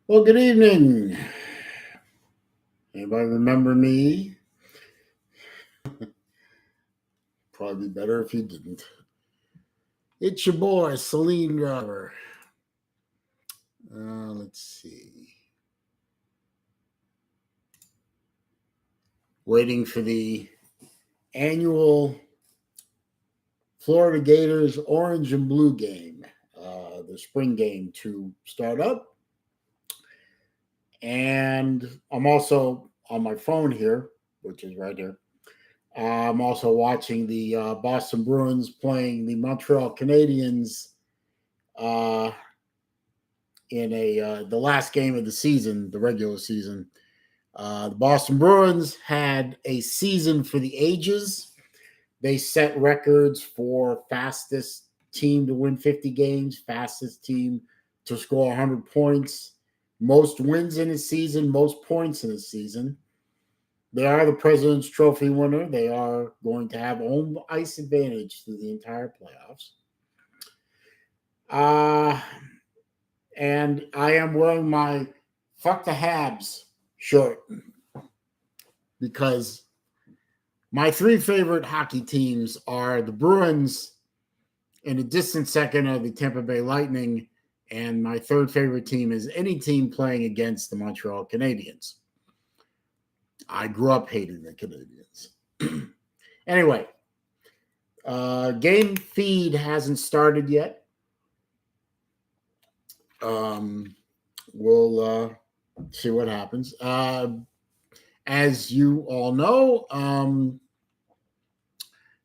Well, good evening. Anybody remember me? Probably better if you didn't. It's your boy, Celine Driver. Let's see. Waiting for the annual Florida Gators orange and blue game, the spring game to start up. And I'm also on my phone here, which is right here. I'm also watching the Boston Bruins playing the Montreal Canadiens uh, in the last game of the season, the regular season. The Boston Bruins had a season for the ages. They set records for fastest team to win 50 games, fastest team to score 100 points, most wins in a season, most points in a season. They are the President's Trophy winner. They are going to have home ice advantage through the entire playoffs. Uh, and I am wearing my Fuck the Habs shirt because my three favorite hockey teams are the Bruins, and a distant second are the Tampa Bay Lightning, and my third favorite team is any team playing against the Montreal Canadiens. I grew up hating the Canadiens. Anyway, game feed hasn't started yet. We'll see what happens. As you all know,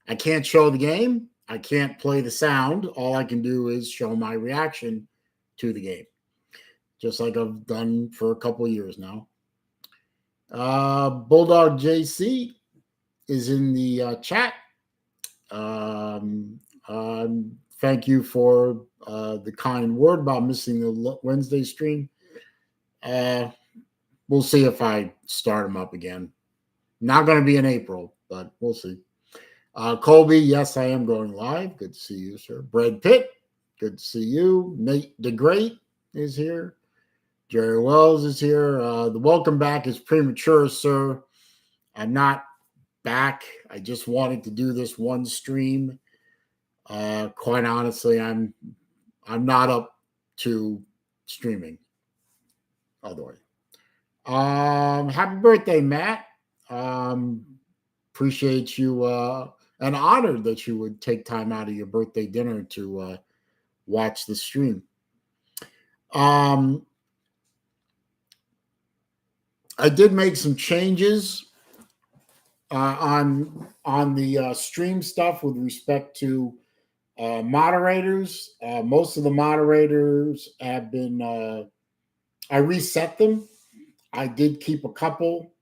I can't show the game. I can't play the sound. All I can do is show my reaction to the game, just like I've done for a couple of years now. Bulldog JC is in the chat. Thank you for the kind word about missing the Wednesday stream. We'll see if I start them up again. Not going to be in April, but we'll see. Colby, yes, I am going live. Good to see you, sir. Brad Pitt, good to see you. Nate the Great is here. Jerry Wells is here. The welcome back is premature, sir. I'm not back. I just wanted to do this one stream. Quite honestly, I'm not up to streaming all the way. Happy birthday, Matt. Appreciate you and honored that you would take time out of your birthday dinner to watch the stream. I did make some changes on the stream stuff with respect to moderators. Most of the moderators have been. I reset them. I did keep a couple,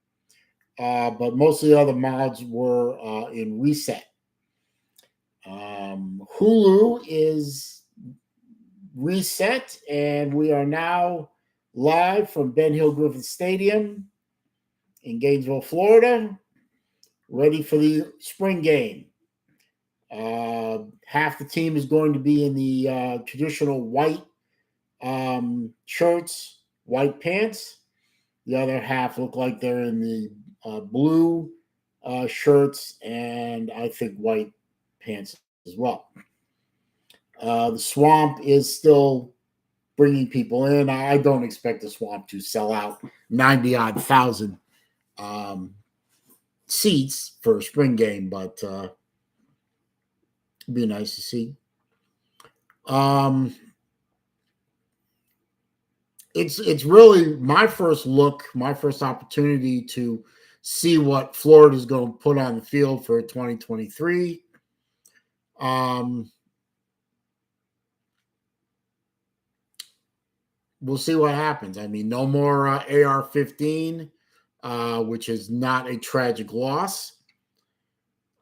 but most of the other mods were in reset. Hulu is reset, and we are now live from Ben Hill Griffith Stadium in Gainesville, Florida, ready for the spring game. Half the team is going to be in the traditional white shirts, white pants. The other half look like they're in the blue shirts and I think white pants as well. The Swamp is still bringing people in. I don't expect the Swamp to sell out 90-odd thousand seats for a spring game, but it'd be nice to see. It's really my first look, my first opportunity to see what Florida is going to put on the field for 2023. We'll see what happens. I mean, no more AR-15, which is not a tragic loss.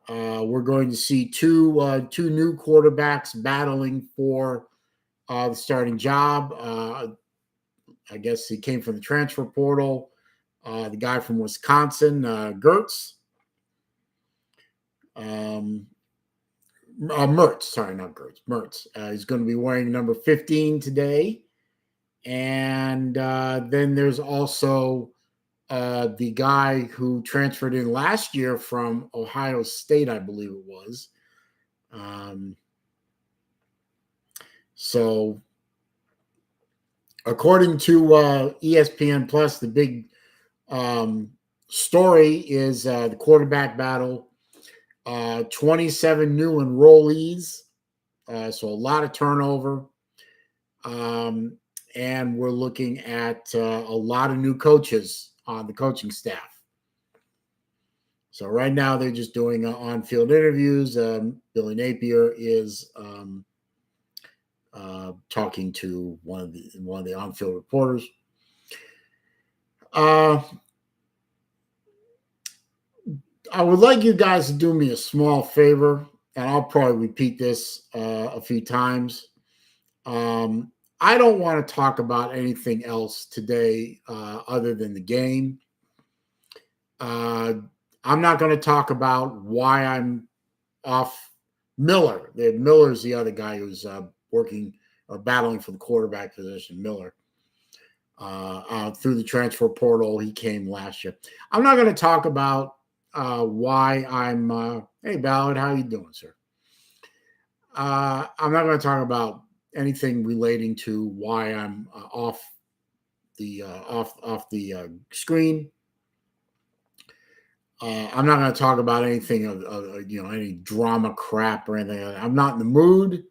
We're going to see two new quarterbacks battling for the starting job. I guess he came from the transfer portal. The guy from Wisconsin, Gertz. Mertz, sorry, not Gertz, Mertz. He's going to be wearing number 15 today. And then there's also the guy who transferred in last year from Ohio State, I believe it was. So according to ESPN Plus, the big story is the quarterback battle. 27 new enrollees, so a lot of turnover. And we're looking at a lot of new coaches on the coaching staff. So right now they're just doing on-field interviews. Billy Napier is talking to one of the on-field reporters. I would like you guys to do me a small favor, and I'll probably repeat this a few times. I don't want to talk about anything else today other than the game. I'm not going to talk about why I'm off Miller. Miller's the other guy who's working or battling for the quarterback position, Miller. Through the transfer portal, he came last year. I'm not going to talk about why I'm hey, Ballard, how you doing, sir? I'm not going to talk about anything relating to why I'm off the screen. I'm not going to talk about anything any drama crap or anything. I'm not in the mood.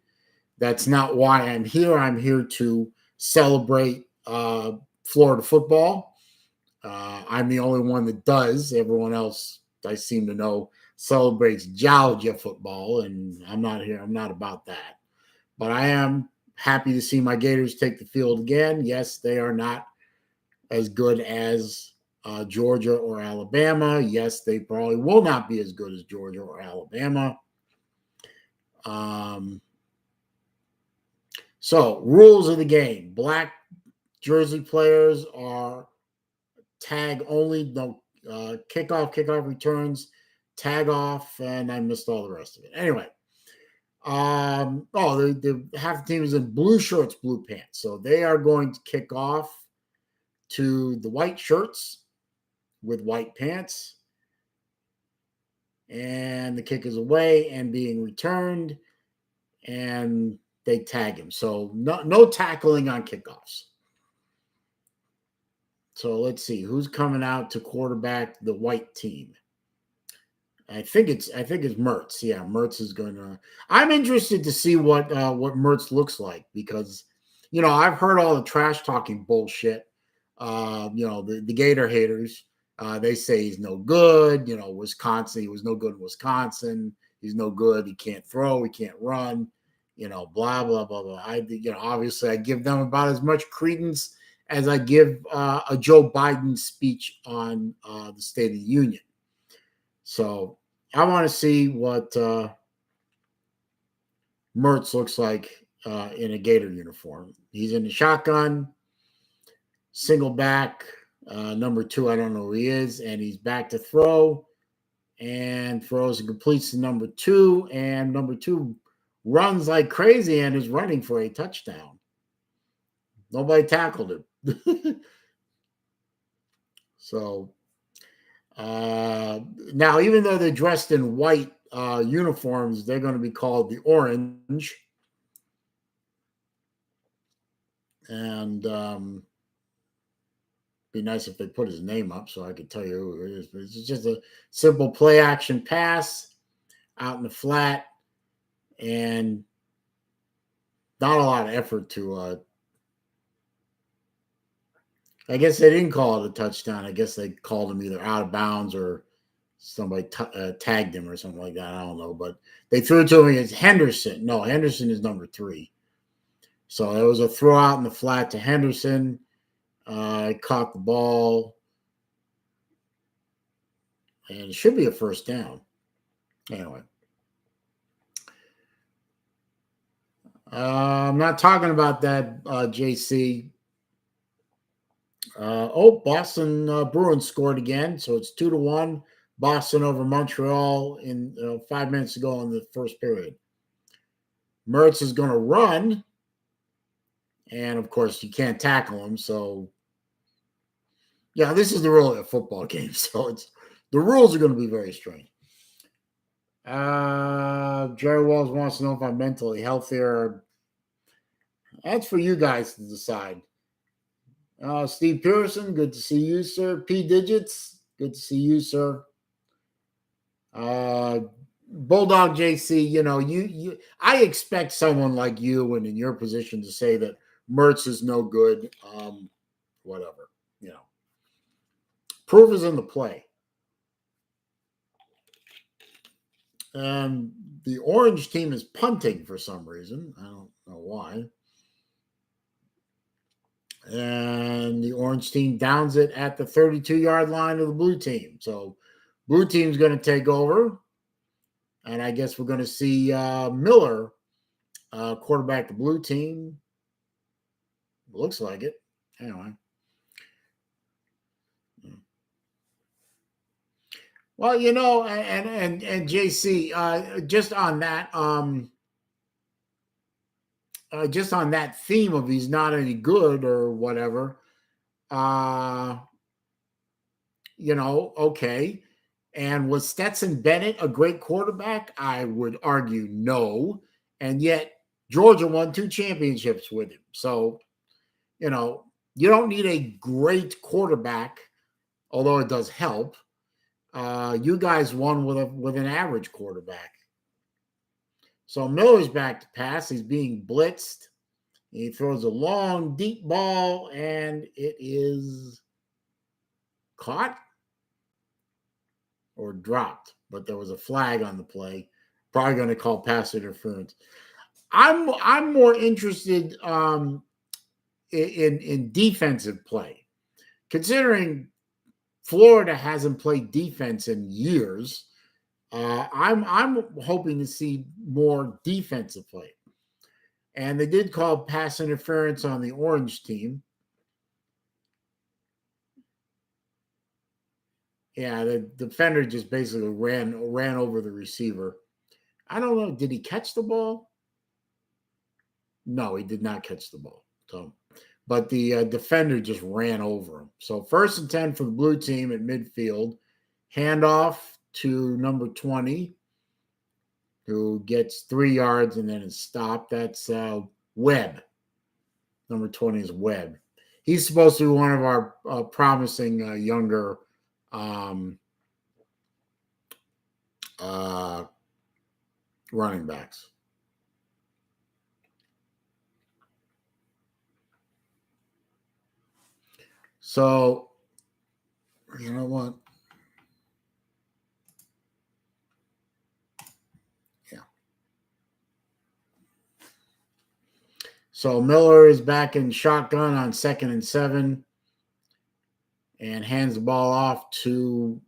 That's not why I'm here. I'm here to celebrate Florida football. I'm the only one that does. Everyone else, I seem to know, celebrates Georgia football, and I'm not here. I'm not about that. But I am happy to see my Gators take the field again. Yes, they are not as good as Georgia or Alabama. Yes, they probably will not be as good as Georgia or Alabama. So, rules of the game. Black jersey players are tag only, no kickoff returns, tag off, and I missed all the rest of it. Anyway, the half the team is in blue shirts, blue pants. So they are going to kick off to the white shirts with white pants. And the kick is away and being returned, and they tag him. So no tackling on kickoffs. So let's see who's coming out to quarterback the white team. I think it's Mertz. Yeah, Mertz is going to. I'm interested to see what Mertz looks like because, I've heard all the trash talking bullshit. The Gator haters. They say he's no good. Wisconsin. He was no good in Wisconsin. He's no good. He can't throw. He can't run. Blah blah blah blah. Obviously I give them about as much credence as I give a Joe Biden speech on the State of the Union. So I want to see what Mertz looks like in a Gator uniform. He's in the shotgun, single back, number 2. I don't know who he is, and he's back to throw, and throws and completes to number 2, and number 2 runs like crazy and is running for a touchdown. Nobody tackled him. So now, even though they're dressed in white uniforms, they're going to be called the Orange. And be nice if they put his name up so I could tell you who it is. But it's just a simple play action pass out in the flat, and not a lot of effort to I guess they didn't call it a touchdown. I guess they called him either out of bounds or somebody tagged him or something like that. I don't know. But they threw it to him as Henderson. No, Henderson is number 3. So it was a throw out in the flat to Henderson. Caught the ball. And it should be a first down. Anyway. I'm not talking about that, JC. Boston Bruins scored again, so it's 2-1. Boston over Montreal in 5 minutes ago in the first period. Mertz is going to run, And of course, you can't tackle him. So, yeah, this is really a football game. So the rules are going to be very strange. Jerry Wells wants to know if I'm mentally healthier. That's for you guys to decide. Steve Pearson, good to see you, sir. P Digits, good to see you, sir. Bulldog JC, I expect someone like you and in your position to say that Mertz is no good. Whatever, proof is in the play. And the orange team is punting for some reason. I don't know why. And the orange team downs it at the 32-yard line of the blue team. So blue team's going to take over. And I guess we're going to see Miller quarterback the blue team. Looks like it. Anyway. Well, and JC, just on that theme of he's not any good or whatever, okay. And was Stetson Bennett a great quarterback? I would argue no. And yet Georgia won 2 championships with him. So, you don't need a great quarterback, although it does help. You guys won with an average quarterback. So Miller's back to pass. He's being blitzed. He throws a long, deep ball, and it is caught or dropped. But there was a flag on the play. Probably going to call pass interference. I'm more interested in defensive play, considering Florida hasn't played defense in years. I'm hoping to see more defensive play. And they did call pass interference on the orange team. Yeah, the defender just basically ran over the receiver. I don't know. Did he catch the ball? No, he did not catch the ball. So, but the defender just ran over him. So 1st and 10 for the blue team at midfield. Handoff to number 20, who gets 3 yards and then is stopped. That's Webb. Number 20 is Webb. He's supposed to be one of our promising younger running backs. So, you know what? Yeah. So Miller is back in shotgun on 2nd and 7 and hands the ball off to,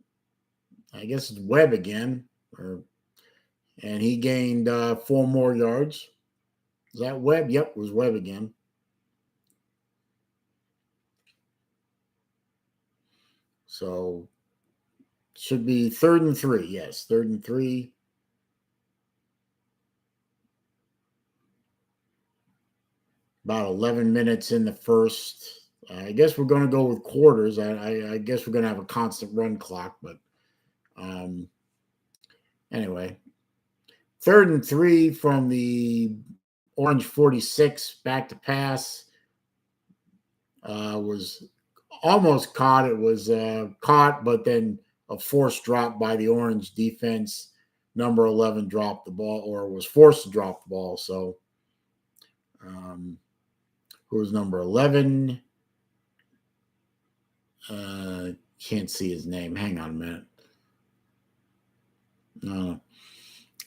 I guess it's Webb again. And he gained 4 more yards. Is that Webb? Yep, it was Webb again. So should be 3rd and 3. Yes, 3rd and 3. About 11 minutes in the first. I guess we're going to go with quarters. I guess we're going to have a constant run clock, but anyway. 3rd and 3 from the orange 46, back to pass. Was almost caught. It was caught, but then a forced drop by the orange defense. Number 11 dropped the ball, or was forced to drop the ball. So, who was number 11? Can't see his name. Hang on a minute.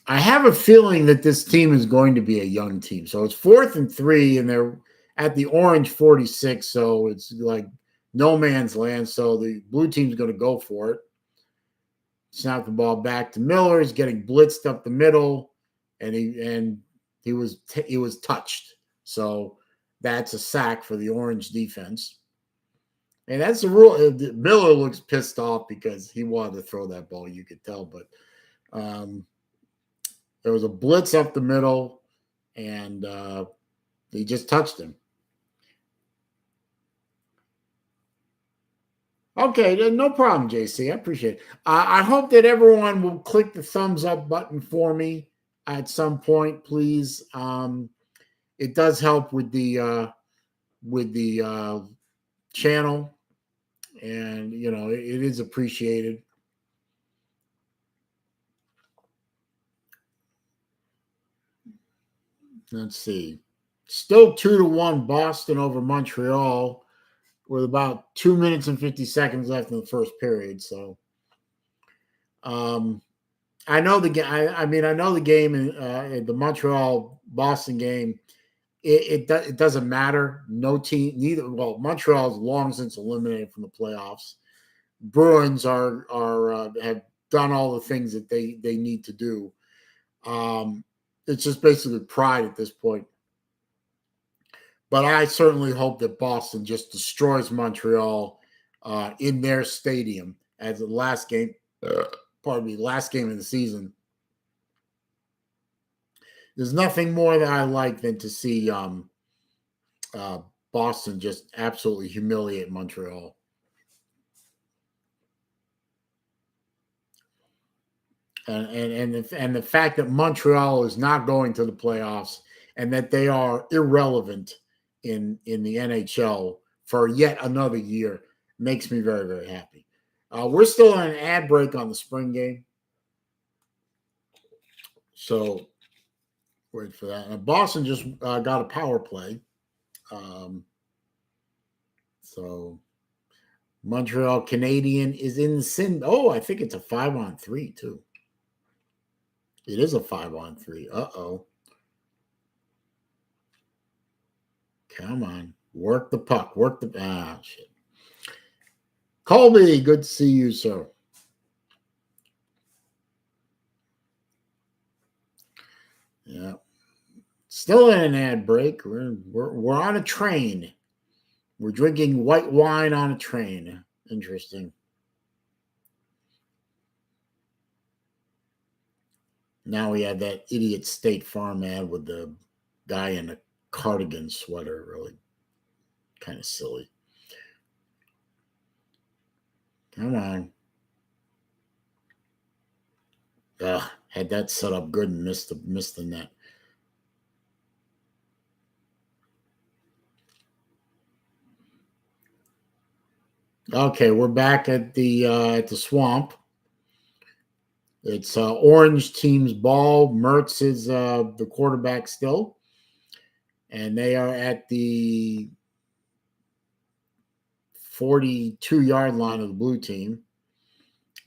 I have a feeling that this team is going to be a young team. So it's 4th and 3, and they're at the orange 46. So it's like no man's land. So the blue team's going to go for it. Snap the ball back to Miller. He's getting blitzed up the middle, and he was touched. So that's a sack for the orange defense. And that's the rule. Miller looks pissed off because he wanted to throw that ball. You could tell, but there was a blitz up the middle, and he just touched him. Okay, no problem, JC. I appreciate it. I hope that everyone will click the thumbs up button for me at some point, please. It does help with the channel, and it is appreciated. Let's see. Still 2-1 Boston over Montreal with about 2 minutes and 50 seconds left in the first period. So I know the game. I mean, I know the game in the Montreal Boston game. It doesn't matter. No team, neither. Well, Montreal's long since eliminated from the playoffs. Bruins are have done all the things that they need to do. It's just basically pride at this point. But I certainly hope that Boston just destroys Montreal in their stadium as the last game. Pardon me, last game of the season. There's nothing more that I like than to see Boston just absolutely humiliate Montreal. And the fact that Montreal is not going to the playoffs and that they are irrelevant in the NHL for yet another year makes me very, very happy. We're still on an ad break on the spring game, so wait for that. Boston just got a power play, so Montreal Canadian is in sin. Oh, I think it's a 5-on-3 too. It is a 5-on-3. Uh-oh. Come on. Work the puck. Work the shit. Colby, good to see you, sir. Yeah. Still in an ad break. We're on a train. We're drinking white wine on a train. Interesting. Now we have that idiot State Farm ad with the guy in a cardigan sweater. Really kind of silly. Come on. Had that set up good and missed the net. Okay, we're back at the swamp. It's Orange team's ball. Mertz is the quarterback still, and they are at the 42-yard line of the blue team.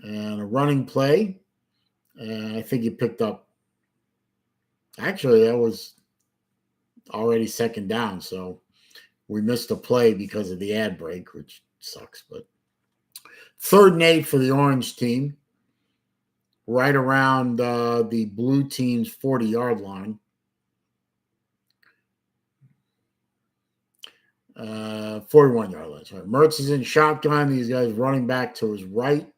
And a running play. And I think he picked up. Actually, that was already second down, so we missed a play because of the ad break, which sucks. But 3rd and 8 for the Orange team, right around the blue team's 40-yard line. 41-yard line. Sorry. Mertz is in shotgun. These guys running back to his right.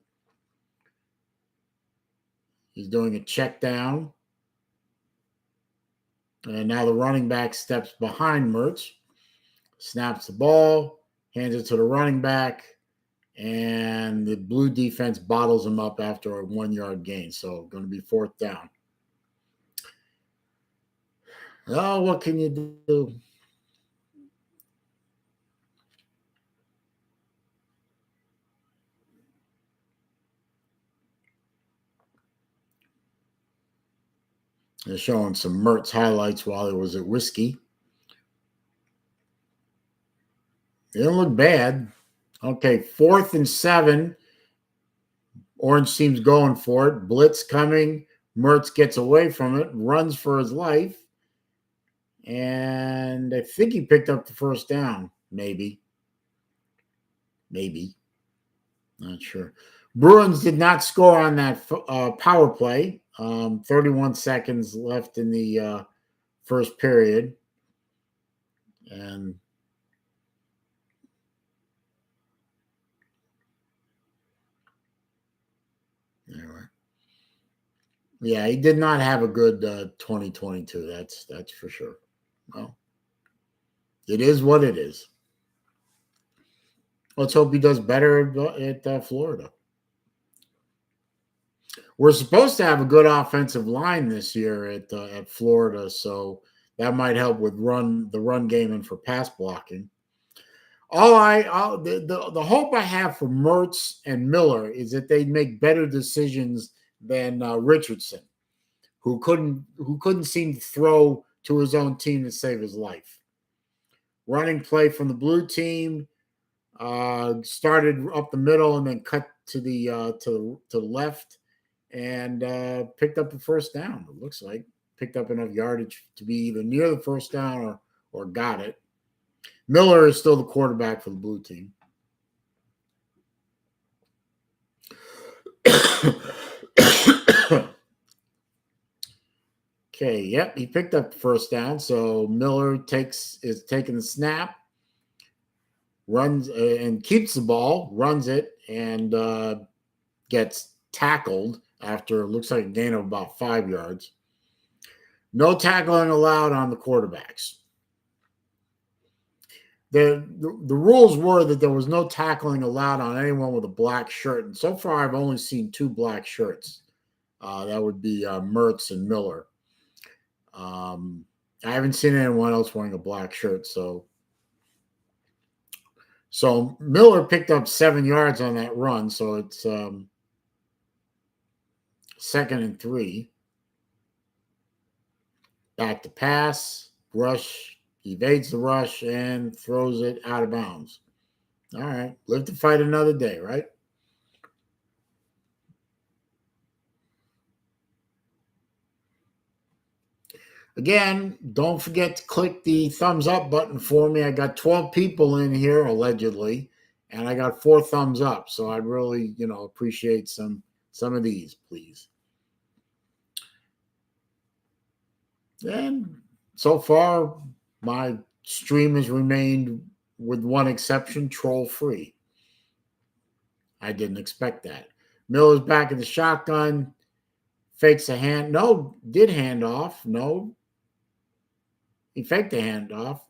He's doing a check down. And now the running back steps behind Mertz, snaps the ball, hands it to the running back, and the blue defense bottles him up after a 1-yard gain. So going to be 4th down. Oh, what can you do? They're showing some Mertz highlights while he was at Whiskey. It didn't look bad. Okay, 4th and 7. Orange team's going for it. Blitz coming. Mertz gets away from it, runs for his life. And I think he picked up the 1st down. Maybe. Not sure. Bruins did not score on that power play. 31 seconds left in the first period. And anyway. Yeah, he did not have a good 2022. That's for sure. Well, it is what it is. Let's hope he does better at Florida. We're supposed to have a good offensive line this year at Florida, so that might help with the run game and for pass blocking. The hope I have for Mertz and Miller is that they make better decisions than Richardson, who couldn't seem to throw to his own team to save his life. Running play from the blue team started up the middle and then cut to the left and picked up the first down. It looks like picked up enough yardage to be either near the first down or got it. Miller is still the quarterback for the blue team. Okay, yep, he picked up the first down. So Miller is taking the snap, runs and keeps the ball, runs it, and gets tackled after it looks like a gain of about 5 yards. No tackling allowed on the quarterbacks. The rules were that there was no tackling allowed on anyone with a black shirt. And so far, I've only seen 2 black shirts. That would be Mertz and Miller. I haven't seen anyone else wearing a black shirt. So Miller picked up 7 yards on that run. So it's 2nd and 3. Back to pass, rush, evades the rush, and throws it out of bounds. All right, live to fight another day, right? Again, don't forget to click the thumbs up button for me. I got 12 people in here, allegedly, and I got 4 thumbs up. So I'd really, appreciate some of these, please. And so far, my stream has remained, with one exception, troll-free. I didn't expect that. Miller's back in the shotgun, fakes a hand. No, did hand off. No, he faked the handoff,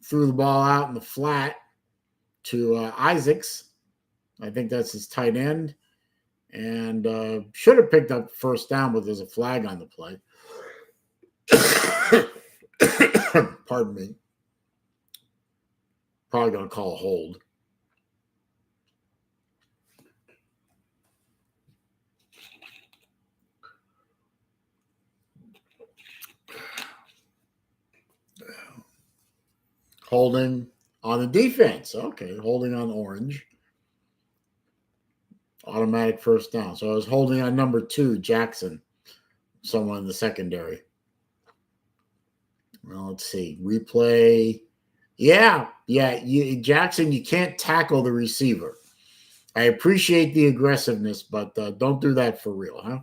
threw the ball out in the flat to Isaacs. I think that's his tight end. And should have picked up first down, but there's a flag on the play. Pardon me. Probably going to call a hold. Holding on the defense. Okay, holding on orange. Automatic first down. So I was holding on number 2, Jackson, someone in the secondary. Well, let's see. Replay. Yeah. Jackson, you can't tackle the receiver. I appreciate the aggressiveness, but don't do that for real, huh?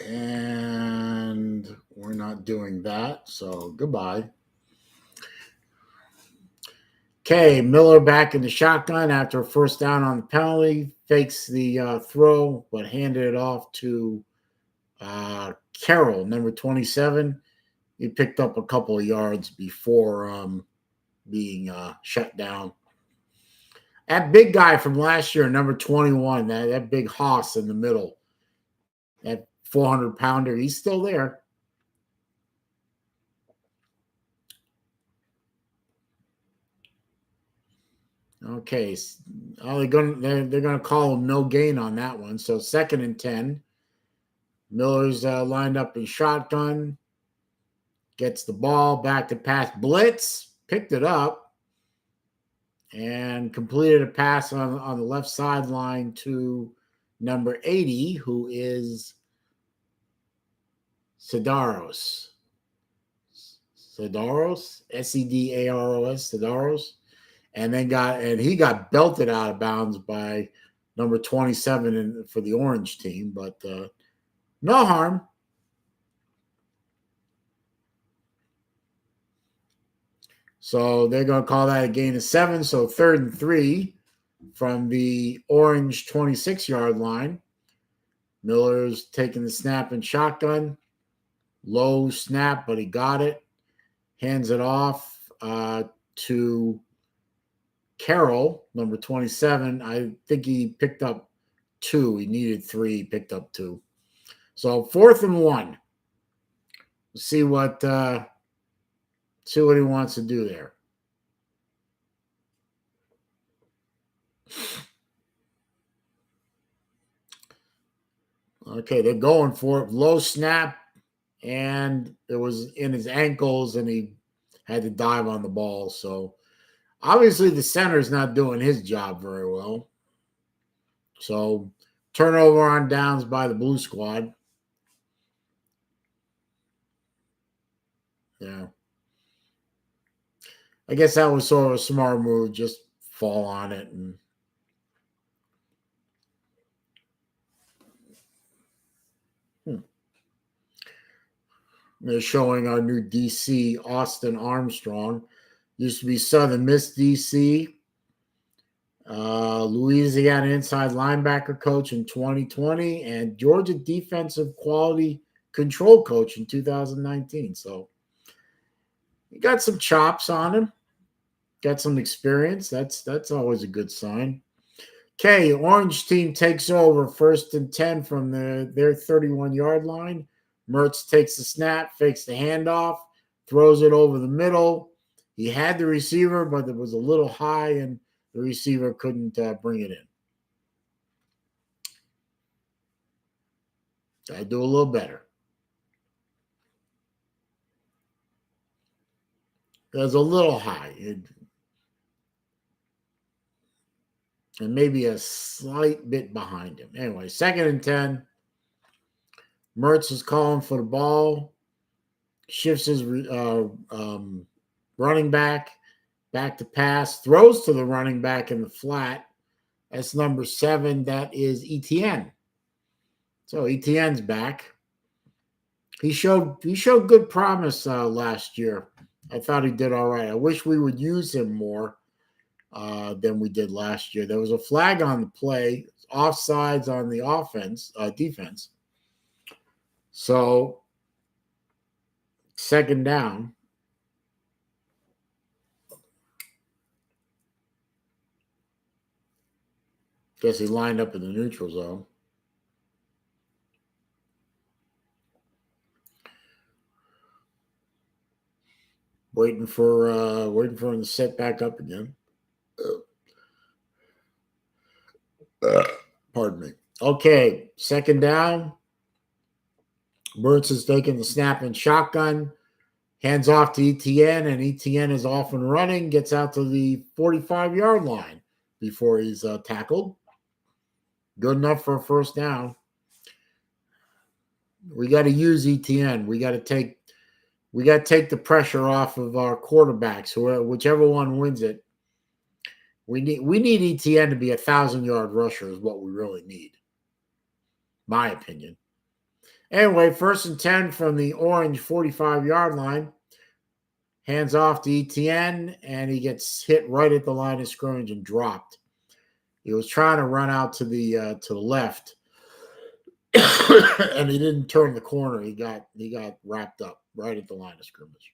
And we're not doing that, so goodbye. Okay, Miller back in the shotgun after a first down on the penalty. Fakes the throw, but handed it off to Carroll, number 27. He picked up a couple of yards before being shut down. That big guy from last year, number 21, that big hoss in the middle, that 400-pounder, he's still there. Okay, they're gonna call him no gain on that one. So 2nd and 10. Miller's lined up in shotgun, gets the ball back to pass blitz, picked it up, and completed a pass on the left sideline to number 80, who is Sedaros, Sedaros, Sedaros, and he got belted out of bounds by number 27 for the orange team, but no harm. So they're going to call that a gain of 7. So 3rd and 3 from the orange 26-yard line. Miller's taking the snap and shotgun. Low snap, but he got it. Hands it off to Carroll, number 27. I think he picked up 2. He needed 3. He picked up 2. So 4th and 1. See what he wants to do there. Okay, they're going for it. Low snap, and it was in his ankles, and he had to dive on the ball. So obviously the center's not doing his job very well. So turnover on downs by the blue squad. Yeah. I guess that was sort of a smart move. Just fall on it. And they're showing our new DC, Austin Armstrong. Used to be Southern Miss DC. Louisiana inside linebacker coach in 2020, and Georgia defensive quality control coach in 2019. So he got some chops on him, got some experience. That's always a good sign. Okay, Orange team takes over 1st and 10 from their 31-yard line. Mertz takes the snap, fakes the handoff, throws it over the middle. He had the receiver, but it was a little high, and the receiver couldn't bring it in. I do a little better. It was a little high. And maybe a slight bit behind him. Anyway, 2nd and 10. Mertz is calling for the ball. Shifts his running back to pass. Throws to the running back in the flat. That's number 7. That is Etienne. So Etienne's back. He showed good promise last year. I thought he did all right. I wish we would use him more than we did last year. There was a flag on the play, offsides on the defense. So 2nd down. Guess he lined up in the neutral zone. Waiting for him to set back up again. Pardon me. Okay, 2nd down. Mertz is taking the snap and shotgun. Hands off to Etienne, and Etienne is off and running. Gets out to the 45-yard line before he's tackled. Good enough for a 1st down. We got to use Etienne. We got to take the pressure off of our quarterbacks. Whichever one wins it. We need Etienne to be a 1,000-yard rusher is what we really need. My opinion. Anyway, 1st and 10 from the orange 45-yard line. Hands off to Etienne, and he gets hit right at the line of scrimmage and dropped. He was trying to run out to the left, and he didn't turn the corner. He got wrapped up right at the line of scrimmage.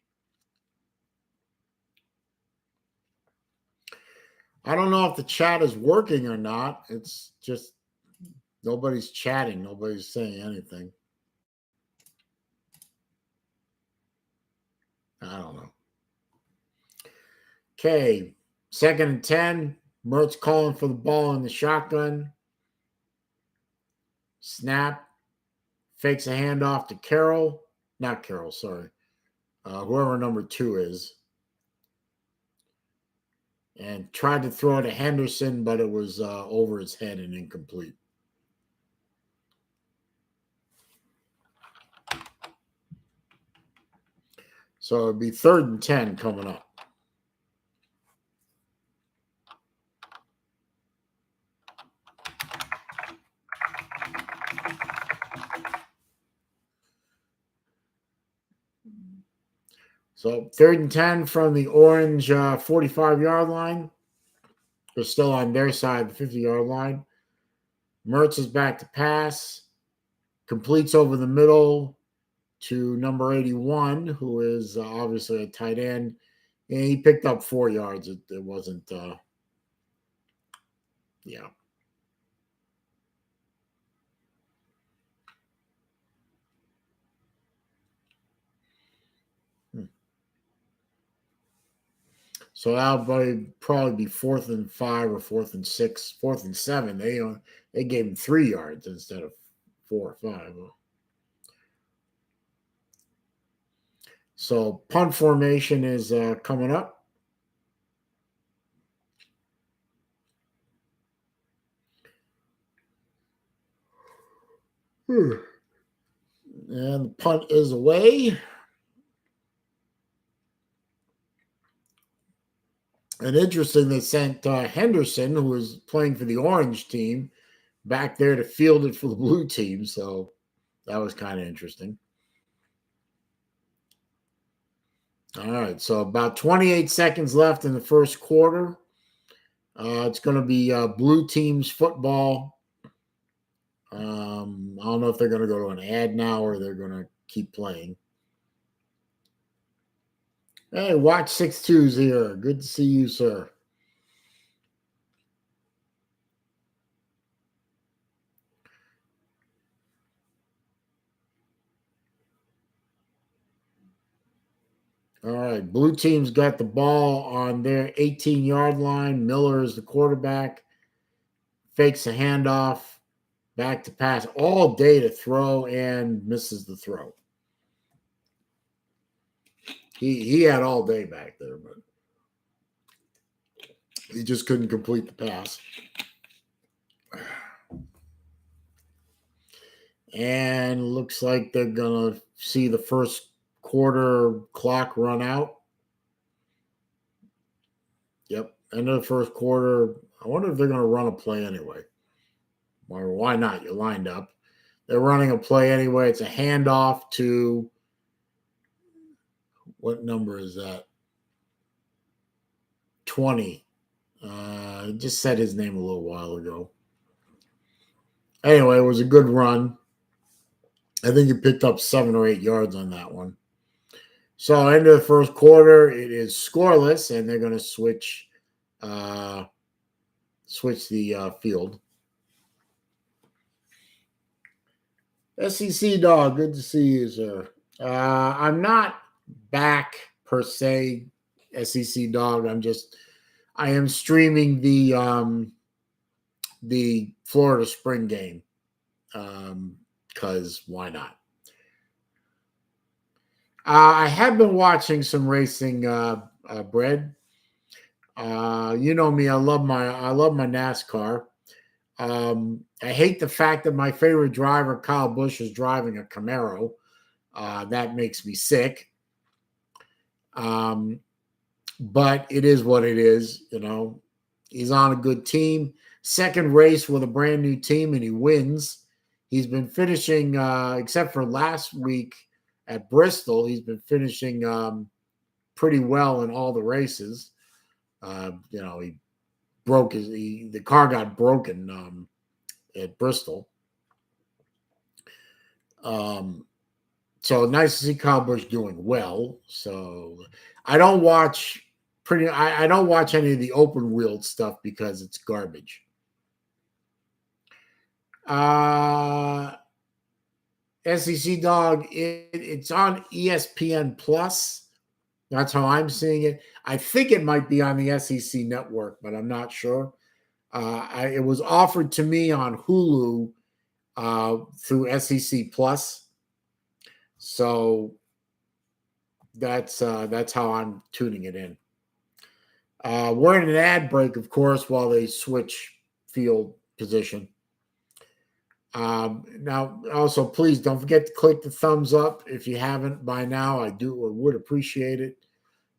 I don't know if the chat is working or not. It's just nobody's chatting. Nobody's saying anything. I don't know. Okay, 2nd and 10. Mertz calling for the ball in the shotgun. Snap. Fakes a handoff to Carroll. Not Carroll, sorry. Whoever number 2 is. And tried to throw it to Henderson, but it was over his head and incomplete. So it'd be 3rd and 10 coming up. So 3rd and 10 from the orange 45-yard line. They're still on their side, the 50-yard line. Mertz is back to pass. Completes over the middle to number 81, who is obviously a tight end. And he picked up 4 yards. It wasn't, yeah. So that'll probably be 4th and 5 or 4th and 6, 4th and 7. They gave him 3 yards instead of 4 or 5. So punt formation is coming up. And the punt is away. And interesting, they sent Henderson, who was playing for the orange team, back there to field it for the blue team. So that was kind of interesting. All right, so about 28 seconds left in the first quarter. It's going to be blue team's football. I don't know if they're going to go to an ad now or they're going to keep playing. Hey, Watch 6-2's here. Good to see you, sir. All right, blue team's got the ball on their 18-yard line. Miller is the quarterback. Fakes a handoff. Back to pass all day to throw and misses the throw. He had all day back there, but he just couldn't complete the pass. And looks like they're going to see the first quarter clock run out. Yep, end of the first quarter. I wonder if they're going to run a play anyway. Or why not? You're lined up. They're running a play anyway. It's a handoff to, what number is that? 20. Just said his name a little while ago. Anyway, it was a good run. I think he picked up 7 or 8 yards on that one. So end of the first quarter, it is scoreless, and they're going to switch the field. SEC Dog, good to see you, sir. I'm not back per se, SEC Dog. I am streaming the Florida spring game because why not? I have been watching some racing, Bread. You know me. I love my NASCAR. I hate the fact that my favorite driver, Kyle Busch, is driving a Camaro. That makes me sick. But it is what it is. You know, he's on a good team. Second race with a brand new team, and he wins. He's been finishing, except for last week at Bristol, he's been finishing pretty well in all the races. He broke the car got broken at Bristol. So nice to see Kyle Busch doing well. So I don't watch I don't watch any of the open wheeled stuff because it's garbage. SEC Dog, it's on ESPN Plus. That's how I'm seeing it. I think it might be on the SEC network, but I'm not sure. It was offered to me on Hulu through SEC Plus. So that's how I'm tuning it in. We're in an ad break, of course, while they switch field position. Now, also, please don't forget to click the thumbs up if you haven't by now. I would appreciate it.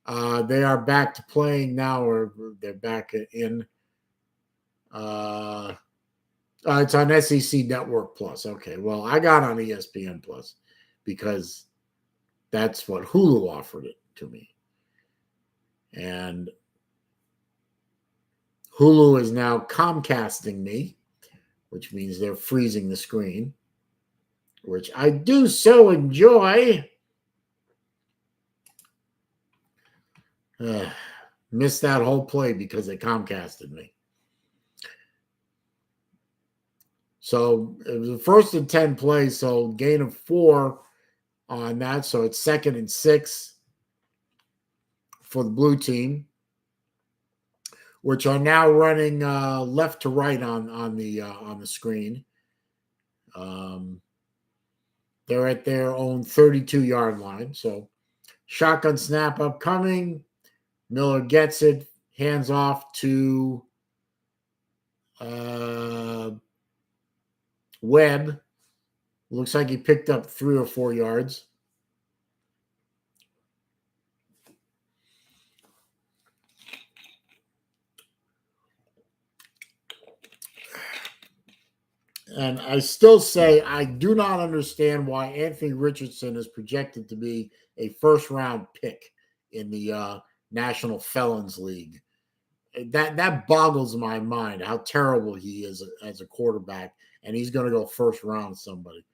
They are back to playing now, or they're back in. It's on SEC Network Plus. Okay, well, I got on ESPN Plus because that's what Hulu offered it to me. And Hulu is now Comcasting me, which means they're freezing the screen, which I do so enjoy. Missed that whole play because they Comcasted me. So it was a 1st and 10 play, so gain of 4 on that. So it's 2nd and 6 for the blue team, which are now running left to right on the screen. They're at their own 32-yard line. So shotgun snap upcoming. Miller gets it, hands off to Webb. Looks like he picked up 3 or 4 yards. And I still say I do not understand why Anthony Richardson is projected to be a first-round pick in the National Felons League. That boggles my mind how terrible he is as a quarterback, and he's going to go first round somebody.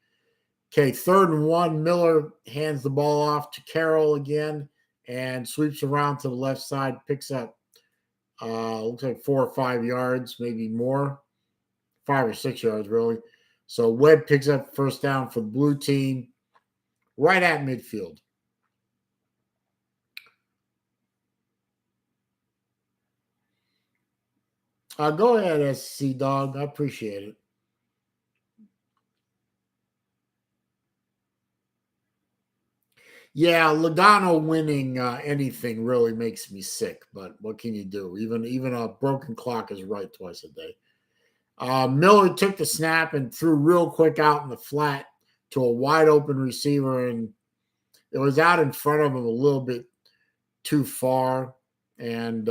Okay, 3rd and 1. Miller hands the ball off to Carroll again and sweeps around to the left side, picks up looks like 4 or 5 yards, maybe more, 5 or 6 yards really. So Webb picks up first down for the blue team right at midfield. Go ahead, SC Dog. I appreciate it. Yeah, Logano winning anything really makes me sick. But what can you do? Even a broken clock is right twice a day. Miller took the snap and threw real quick out in the flat to a wide open receiver, and it was out in front of him a little bit too far, and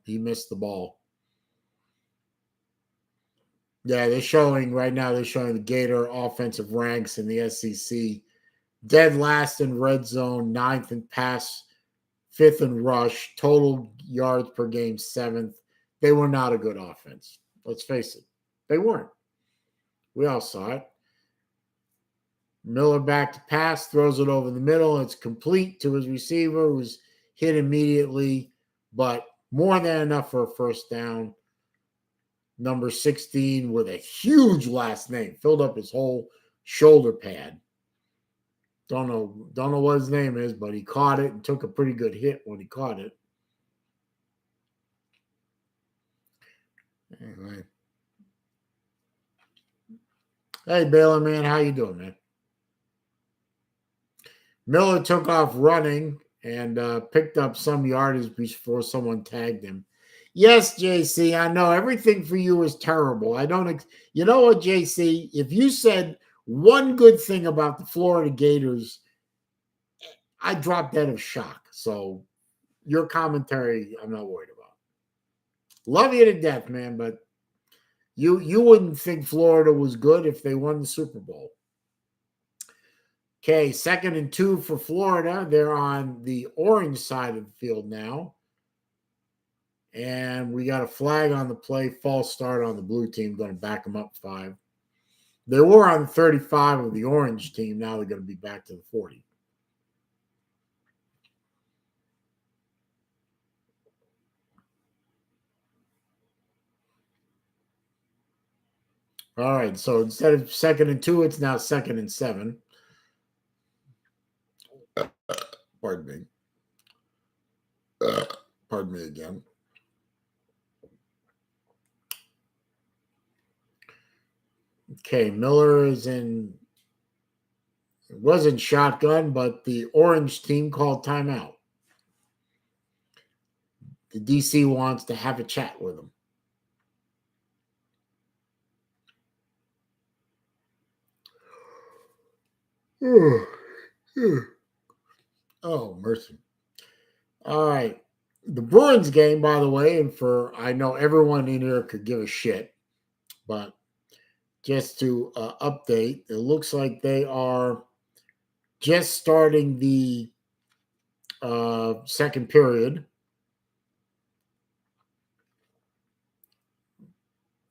he missed the ball. Yeah, they're showing the Gator offensive ranks in the SEC. Dead last in red zone, 9th in pass, 5th in rush, total yards per game, 7th. They were not a good offense. Let's face it. They weren't. We all saw it. Miller back to pass, throws it over the middle. It's complete to his receiver, who's hit immediately, but more than enough for a first down. Number 16 with a huge last name, filled up his whole shoulder pad. Don't know what his name is, but he caught it and took a pretty good hit when he caught it. Anyway. Hey, Baylor, man, how you doing, man? Miller took off running and picked up some yardage before someone tagged him. Yes, JC, I know everything for you is terrible. I don't, you know what, JC? If you said one good thing about the Florida Gators, I dropped dead of shock. So your commentary, I'm not worried about. Love you to death, man, but you wouldn't think Florida was good if they won the Super Bowl. Okay, 2nd and 2 for Florida. They're on the orange side of the field now. And we got a flag on the play, false start on the blue team, going to back them up 5. They were on 35 of the orange team. Now they're going to be back to the 40. All right, so instead of 2nd and 2, it's now 2nd and 7. Pardon me. Pardon me again. Okay, Miller is in. It wasn't shotgun, but the orange team called timeout. The DC wants to have a chat with him. Oh, mercy. All right. The Bruins game, by the way, and I know everyone in here could give a shit, but just to update, it looks like they are just starting the second period.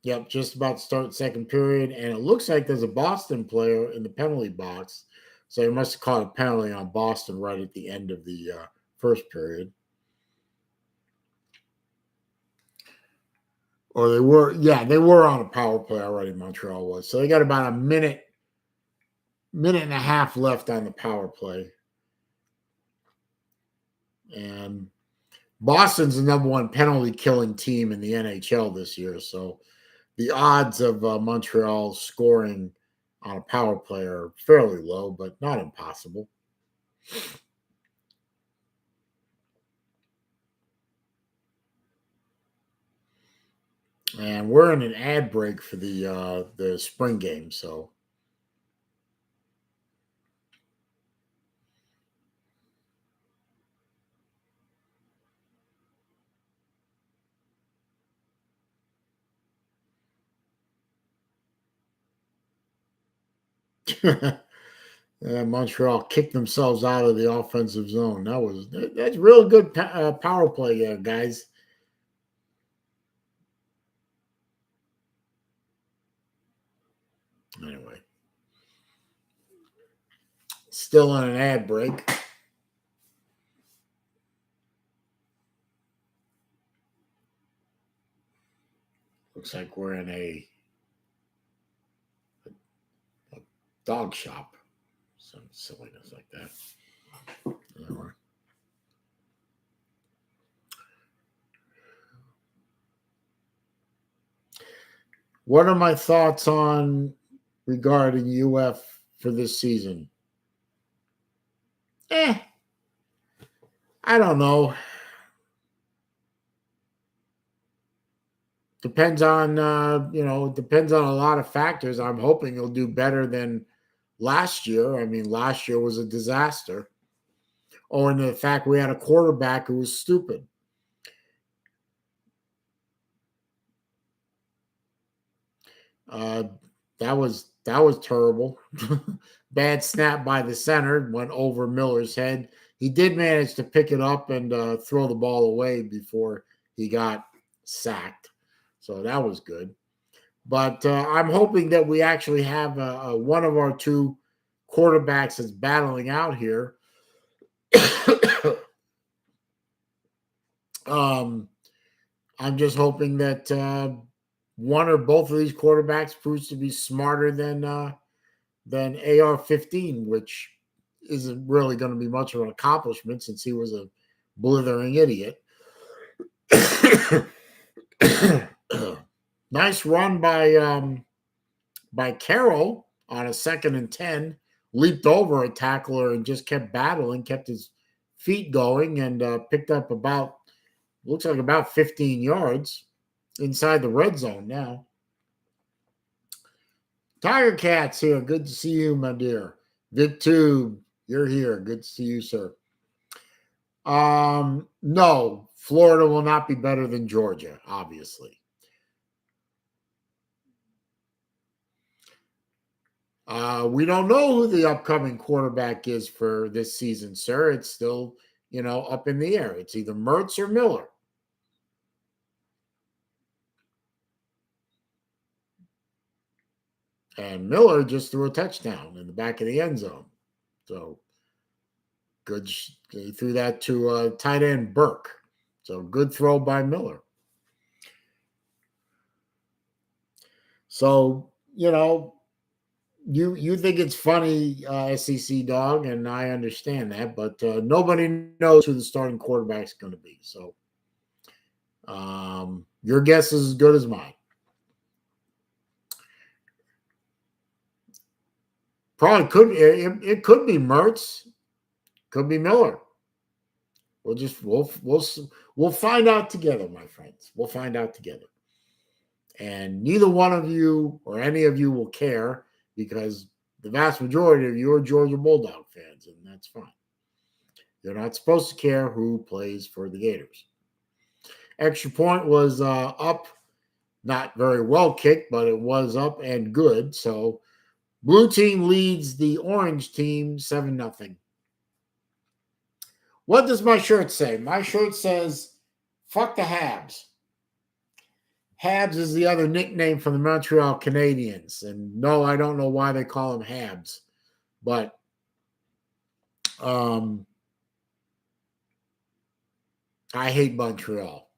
Yep, just about to start second period, and it looks like there's a Boston player in the penalty box. So he must have caught a penalty on Boston right at the end of the first period. Or they were on a power play already, Montreal was. So they got about a minute and a half left on the power play. And Boston's the number one penalty killing team in the NHL this year. So the odds of Montreal scoring on a power play are fairly low, but not impossible. And we're in an ad break for the spring game, so Montreal kicked themselves out of the offensive zone. That's real good power play, guys. Anyway, still on an ad break. Looks like we're in a dog shop. Some silliness like that. Anyway. What are my thoughts on regarding UF for this season? I don't know. Depends on depends on a lot of factors. I'm hoping he'll do better than last year. I mean, last year was a disaster. Oh, and the fact we had a quarterback who was stupid. Uh, that was terrible. Bad snap by the center, went over Miller's head. He did manage to pick it up and throw the ball away before he got sacked. So that was good. But I'm hoping that we actually have one of our two quarterbacks that's battling out here. I'm just hoping that one or both of these quarterbacks proves to be smarter than AR-15, which isn't really going to be much of an accomplishment since he was a blithering idiot. Nice run by Carroll on a 2nd and 10, leaped over a tackler and just kept battling, kept his feet going, and picked up looks like about 15 yards inside the red zone now. Tiger Cat's here. Good to see you, my dear. Vic Tube, you're here. Good to see you, sir. No, Florida will not be better than Georgia, obviously. We don't know who the upcoming quarterback is for this season, sir. It's still, up in the air. It's either Mertz or Miller. And Miller just threw a touchdown in the back of the end zone. So good. He threw that to tight end Burke. So good throw by Miller. So, you think it's funny, SEC dog, and I understand that, but nobody knows who the starting quarterback is going to be. So your guess is as good as mine. Probably could it could be Mertz, could be Miller. We'll find out together, my friends. We'll find out together. And neither one of you or any of you will care because the vast majority of you are Georgia Bulldog fans, and that's fine. You're not supposed to care who plays for the Gators. Extra point was up, not very well kicked, but it was up and good. So blue team leads the orange team 7-0. What does my shirt say? My shirt says, fuck the Habs. Habs is the other nickname for the Montreal Canadiens. And no, I don't know why they call them Habs. But I hate Montreal.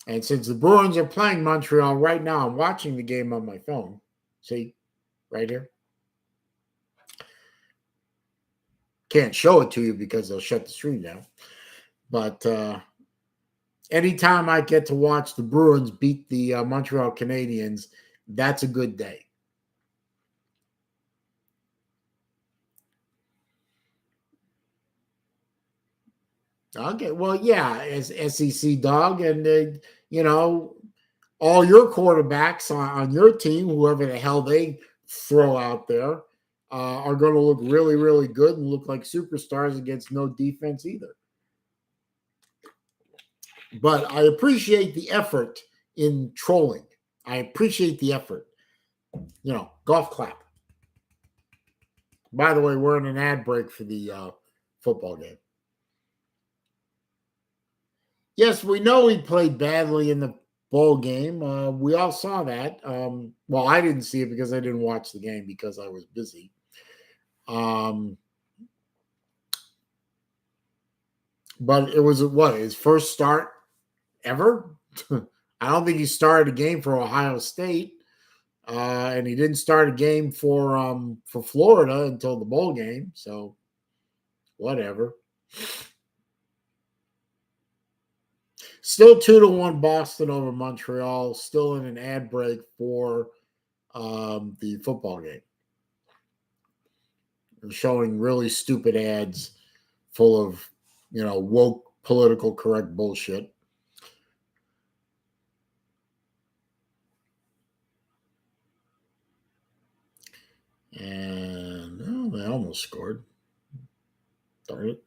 And since the Bruins are playing Montreal right now, I'm watching the game on my phone. See, right here. Can't show it to you because they'll shut the stream down. But anytime I get to watch the Bruins beat the Montreal Canadiens, that's a good day. Okay, well, yeah, as SEC dog, and all your quarterbacks on your team, whoever the hell they throw out there, are going to look really, really good and look like superstars against no defense either. But I appreciate the effort in trolling. I appreciate the effort. Golf clap. By the way, we're in an ad break for the football game. Yes, we know he played badly in the bowl game. We all saw that. Well, I didn't see it because I didn't watch the game because I was busy. But it was his first start ever? I don't think he started a game for Ohio State. And he didn't start a game for Florida until the bowl game. So whatever. Still 2-1 Boston over Montreal. Still in an ad break for the football game. They're showing really stupid ads full of, woke, political correct bullshit. And they almost scored. Darn it.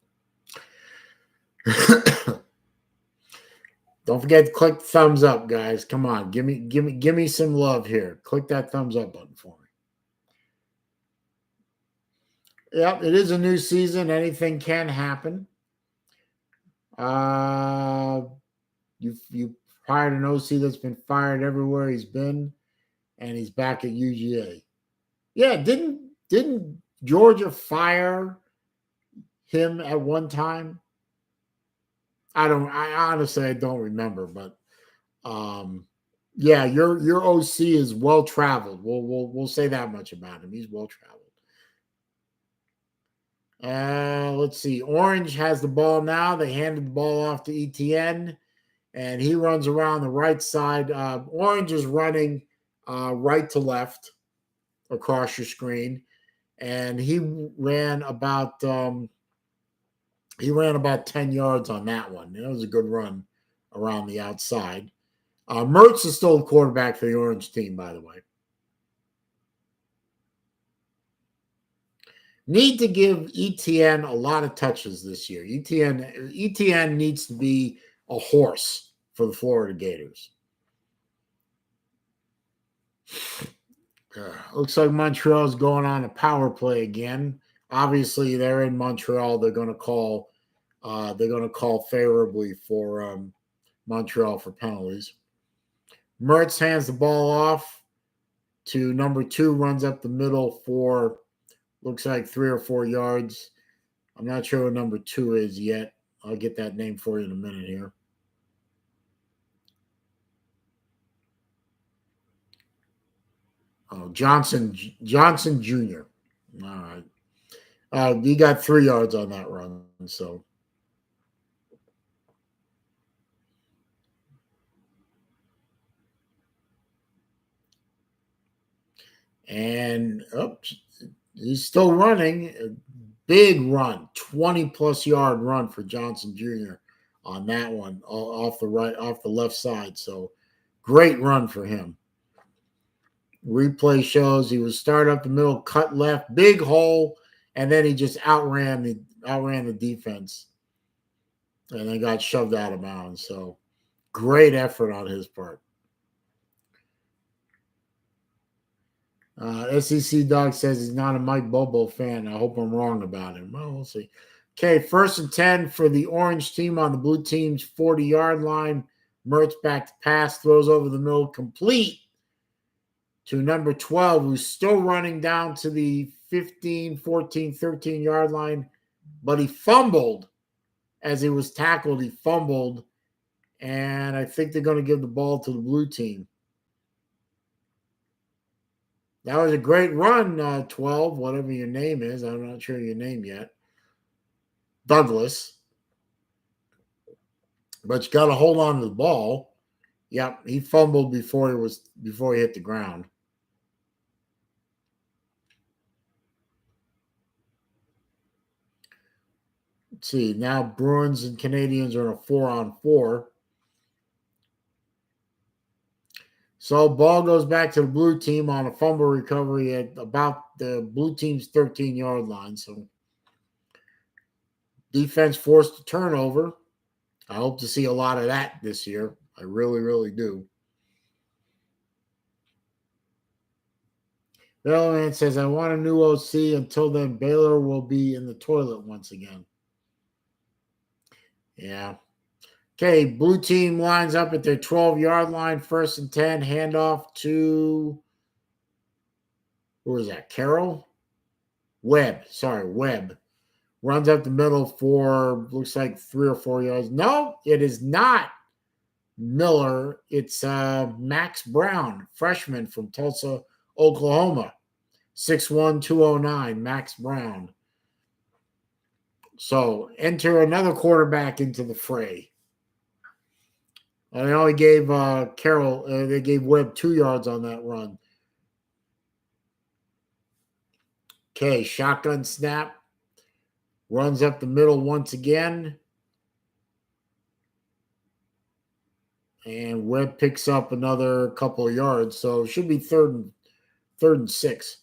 Don't forget to click the thumbs up, guys. Come on, give me some love here. Click that thumbs up button for me. Yep, it is a new season. Anything can happen. You hired an OC that's been fired everywhere he's been, and he's back at UGA. Yeah, didn't Georgia fire him at one time? I honestly don't remember, but yeah, your OC is well traveled. We'll say that much about him. He's well traveled. Let's see. Orange has the ball now. They handed the ball off to ETN, and he runs around the right side. Orange is running right to left across your screen, and he ran about 10 yards on that one. It was a good run around the outside. Mertz is still the quarterback for the Orange team, by the way. Need to give ETN a lot of touches this year. ETN needs to be a horse for the Florida Gators. Looks like Montreal's going on a power play again. Obviously, they're in Montreal. They're going to call favorably for Montreal for penalties. Mertz hands the ball off to number 2, runs up the middle for looks like 3 or 4 yards. I'm not sure what number 2 is yet. I'll get that name for you in a minute here. Oh, Johnson Jr. All right. He got 3 yards on that run. So. And he's still running. A big run, 20-plus yard run for Johnson Jr. on that one off the left side. So great run for him. Replay shows he was start up the middle, cut left, big hole, and then he just outran the defense, and then got shoved out of bounds. So great effort on his part. SEC Dog says he's not a Mike Bobo fan. I hope I'm wrong about him. Well, we'll see. Okay, 1st and 10 for the Orange team on the Blue team's 40-yard line. Mertz back to pass, throws over the middle, complete to number 12, who's still running down to the 15, 14, 13-yard line, but he fumbled as he was tackled. He fumbled, and I think they're going to give the ball to the blue team. That was a great run, 12, whatever your name is. I'm not sure your name yet. Douglas. But you got to hold on to the ball. Yep, he fumbled before he hit the ground. Let's see. Now Bruins and Canadians are in a 4-on-4. So ball goes back to the blue team on a fumble recovery at about the blue team's 13-yard line. So defense forced a turnover. I hope to see a lot of that this year. I really, really do. Baylorman says, I want a new OC. Until then, Baylor will be in the toilet once again. Yeah. Okay, blue team lines up at their 12-yard line, 1st and 10, handoff to, who is that, Carroll? Webb. Runs up the middle for, looks like 3 or 4 yards. No, it is not Miller. It's Max Brown, freshman from Tulsa, Oklahoma. 6'1", 209, Max Brown. So enter another quarterback into the fray. And they only gave they gave Webb 2 yards on that run. Okay, shotgun snap. Runs up the middle once again. And Webb picks up another couple of yards. So it should be third and 6.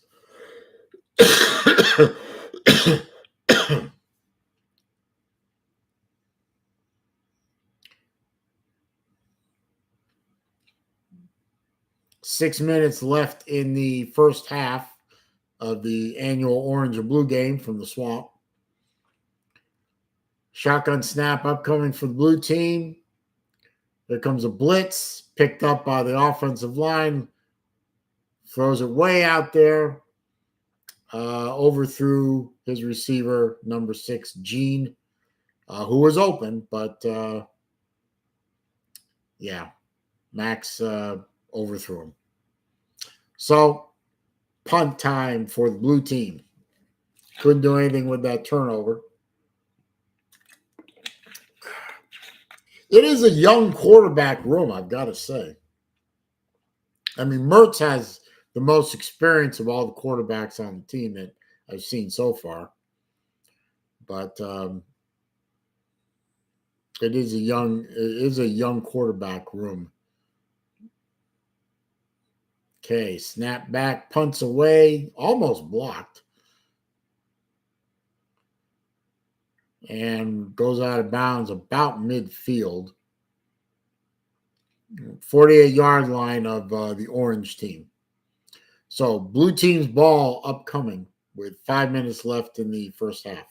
6 minutes left in the first half of the annual Orange and Blue game from the Swamp. Shotgun snap upcoming for the blue team. There comes a blitz, picked up by the offensive line. Throws it way out there. Overthrew his receiver, number 6, Gene, who was open, but Max overthrew him. So, punt time for the blue team. Couldn't do anything with that turnover. It is a young quarterback room, I've got to say. I mean, Mertz has the most experience of all the quarterbacks on the team that I've seen so far. But it is a young quarterback room. Okay, snap back, punts away, almost blocked. And goes out of bounds about midfield. 48-yard line of the orange team. So blue team's ball upcoming with 5 minutes left in the first half.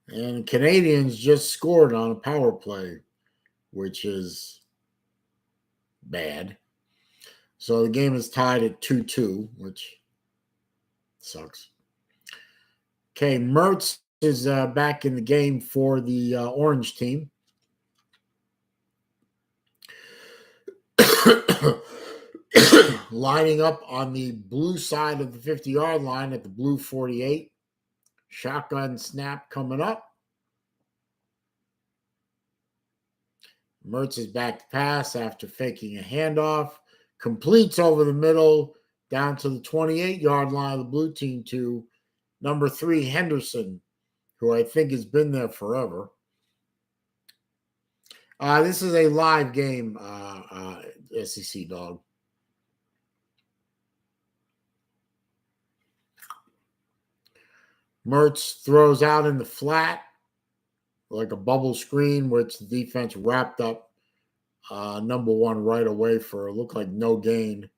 And Canadians just scored on a power play, which is bad. So the game is tied at 2-2, which sucks. Okay, Mertz is back in the game for the orange team. Lining up on the blue side of the 50-yard line at the blue 48. Shotgun snap coming up. Mertz is back to pass after faking a handoff. Completes over the middle down to the 28-yard line of the blue team to number 3, Henderson, who I think has been there forever. This is a live game, SEC dog. Mertz throws out in the flat. like a bubble screen, which the defense wrapped up number one right away for looked like no gain.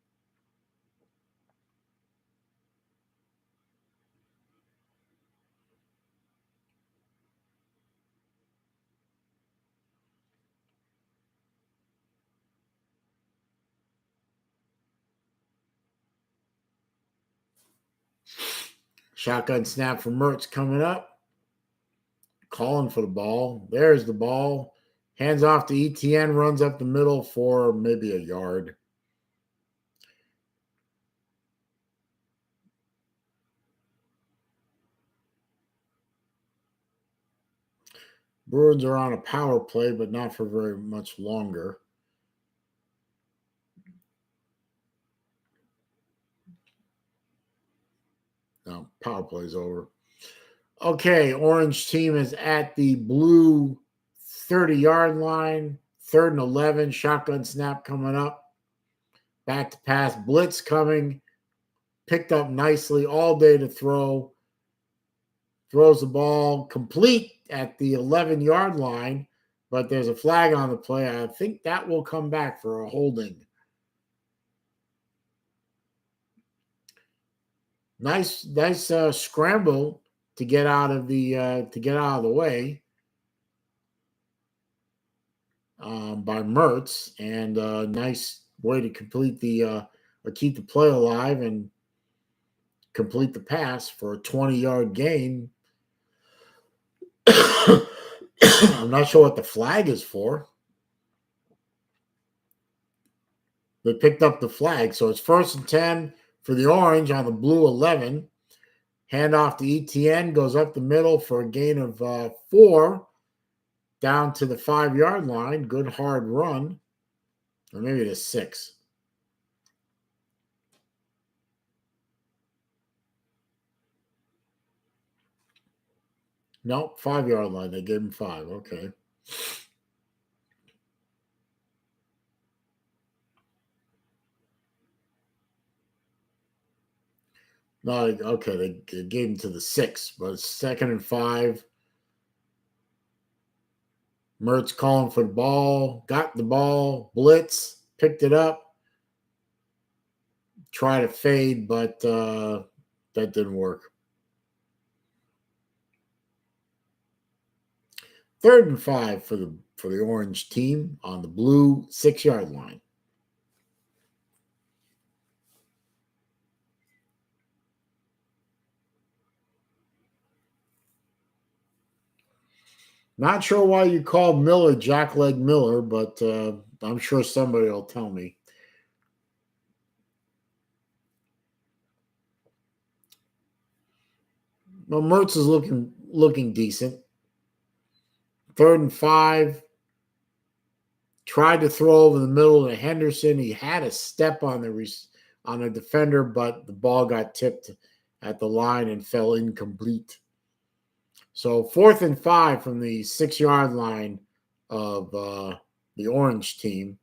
Shotgun snap from Mertz coming up, calling for the ball. There's the ball. Hands off to ETN, runs up the middle for maybe a yard. Bruins are on a power play, but not for very much longer. No, power play's over. Okay, orange team is at the blue 30-yard line. 3rd and 11. Shotgun snap coming up. Back to pass. Blitz coming. Picked up nicely all day to throw. Throws the ball complete at the 11-yard line, but there's a flag on the play. I think that will come back for a holding. Nice scramble to get out of the way by Mertz, and nice way to complete or keep the play alive and complete the pass for a 20-yard gain. I'm not sure what the flag is for. They picked up the flag, so it's 1st and 10 for the orange on the blue 11. Handoff to ETN, goes up the middle for a gain of 4, down to the 5-yard line. Good hard run, or maybe it is 6. Nope, 5-yard line. They gave him 5. Okay. No, okay, they gave him to the 6, but it's 2nd and 5. Mertz calling for the ball, got the ball, blitz, picked it up, tried to fade, but that didn't work. 3rd and 5 for the orange team on the blue 6-yard line. Not sure why you called Miller Jackleg Miller, but I'm sure somebody will tell me. Well, Mertz is looking decent. 3rd and 5. Tried to throw over the middle to Henderson. He had a step on the defender, but the ball got tipped at the line and fell incomplete. So 4th and 5 from the 6-yard line of the orange team.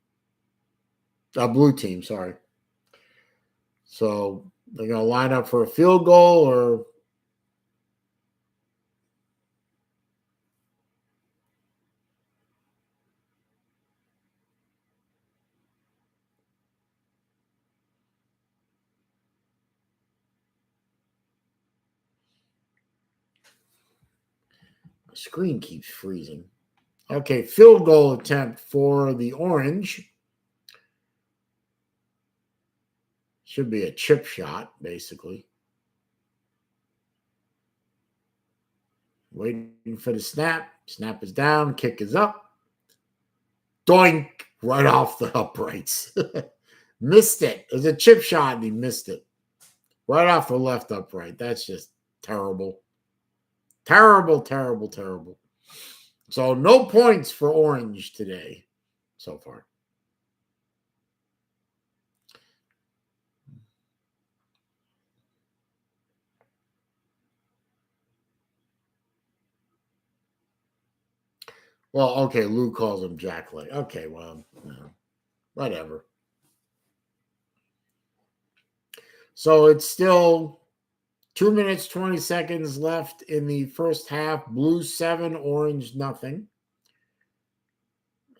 Blue team, sorry. So they're going to line up for a field goal, or the screen keeps freezing. Okay, field goal attempt for the orange. Should be a chip shot, basically. Waiting for the snap. Snap is down. Kick is up. Doink! Right off the uprights. Missed it. It was a chip shot and he missed it. Right off the left upright. That's just terrible. Terrible, terrible, terrible. So no points for orange today so far. Well, okay, Lou calls him Jackleg. Okay, well, whatever. So it's still 2 minutes, 20 seconds left in the first half. Blue 7, Orange nothing.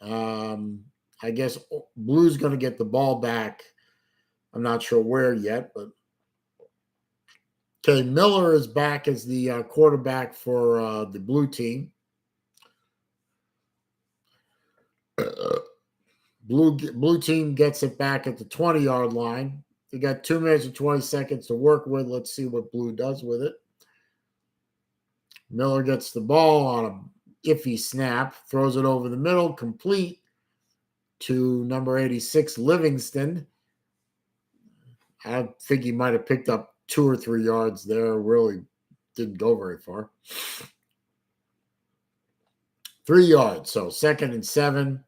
I guess Blue's going to get the ball back. I'm not sure where yet, but okay, Miller is back as the quarterback for the blue team. Blue team gets it back at the 20-yard line. They got 2 minutes and 20 seconds to work with. Let's see what Blue does with it. Miller gets the ball on a iffy snap, throws it over the middle, complete to number 86, Livingston. I think he might have picked up 2 or 3 yards there. Really didn't go very far. 3 yards, so 2nd and 7.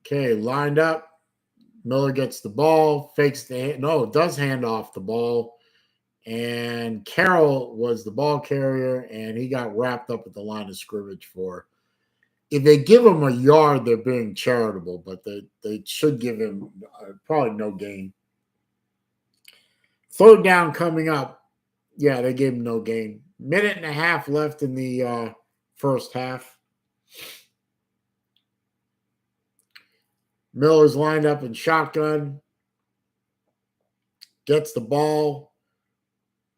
Okay, lined up. Miller gets the ball, fakes does hand off the ball. And Carroll was the ball carrier, and he got wrapped up at the line of scrimmage for. If they give him a yard, they're being charitable, but they should give him probably no gain. 3rd down coming up. Yeah, they gave him no gain. 1.5 minutes left in the first half. Miller's lined up in shotgun. Gets the ball.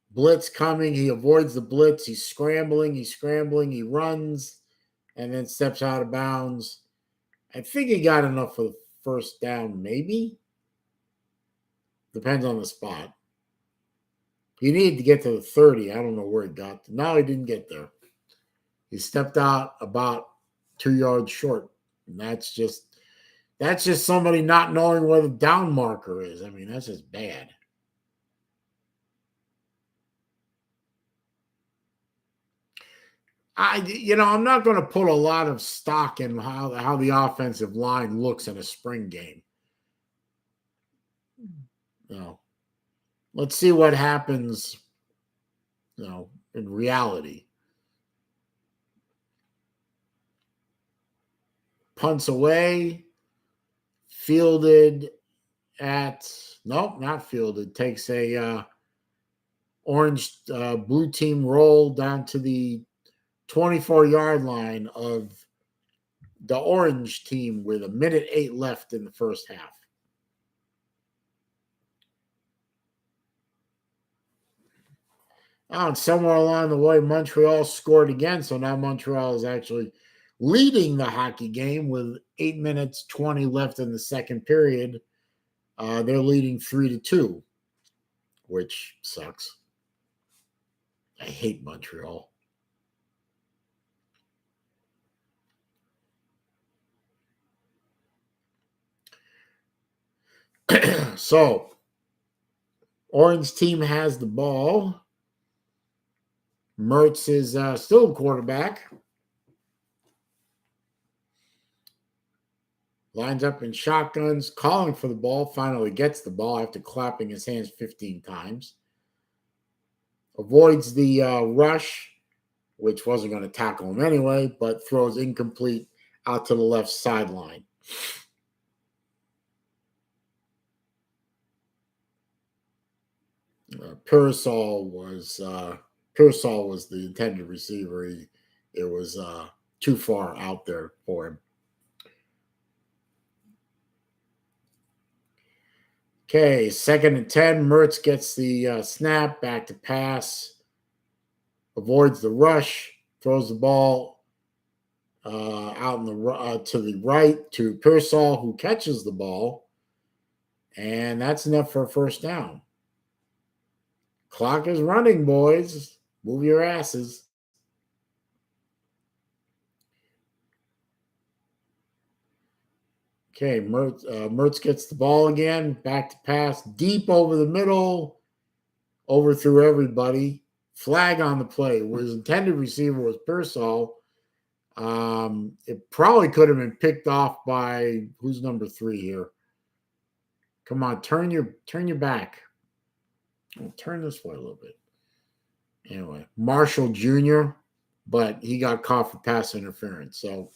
Blitz coming. He avoids the blitz. He's scrambling. He runs and then steps out of bounds. I think he got enough for the first down, maybe. Depends on the spot. He needed to get to the 30. I don't know where he got to. No, he didn't get there. He stepped out about 2 yards short. And that's just somebody not knowing where the down marker is. I mean, that's just bad. I'm not going to put a lot of stock in how the offensive line looks in a spring game. Let's see what happens, in reality. Punts away, fielded at, nope, not fielded. Takes a orange blue team roll down to the 24-yard line of the orange team with 1:08 left in the first half. And somewhere along the way, Montreal scored again. So now Montreal is actually leading the hockey game with 8 minutes, 20 left in the second period. They're leading 3-2, which sucks. I hate Montreal. So, Orange team has the ball. Mertz is still quarterback. Lines up in shotguns, calling for the ball. Finally gets the ball after clapping his hands 15 times. Avoids the rush, which wasn't going to tackle him anyway, but throws incomplete out to the left sideline. Pearsall was the intended receiver. It was too far out there for him. Okay, 2nd and 10. Mertz gets the snap, back to pass, avoids the rush, throws the ball out in to the right to Pearsall, who catches the ball, and that's enough for a first down. Clock is running, boys. Move your asses. Okay, Mertz gets the ball again, back to pass, deep over the middle, overthrew everybody. Flag on the play. His intended receiver was Pearsall. It probably could have been picked off by who's number 3 here. Come on, turn your back. I'll turn this way a little bit. Anyway, Marshall Jr., but he got caught for pass interference. So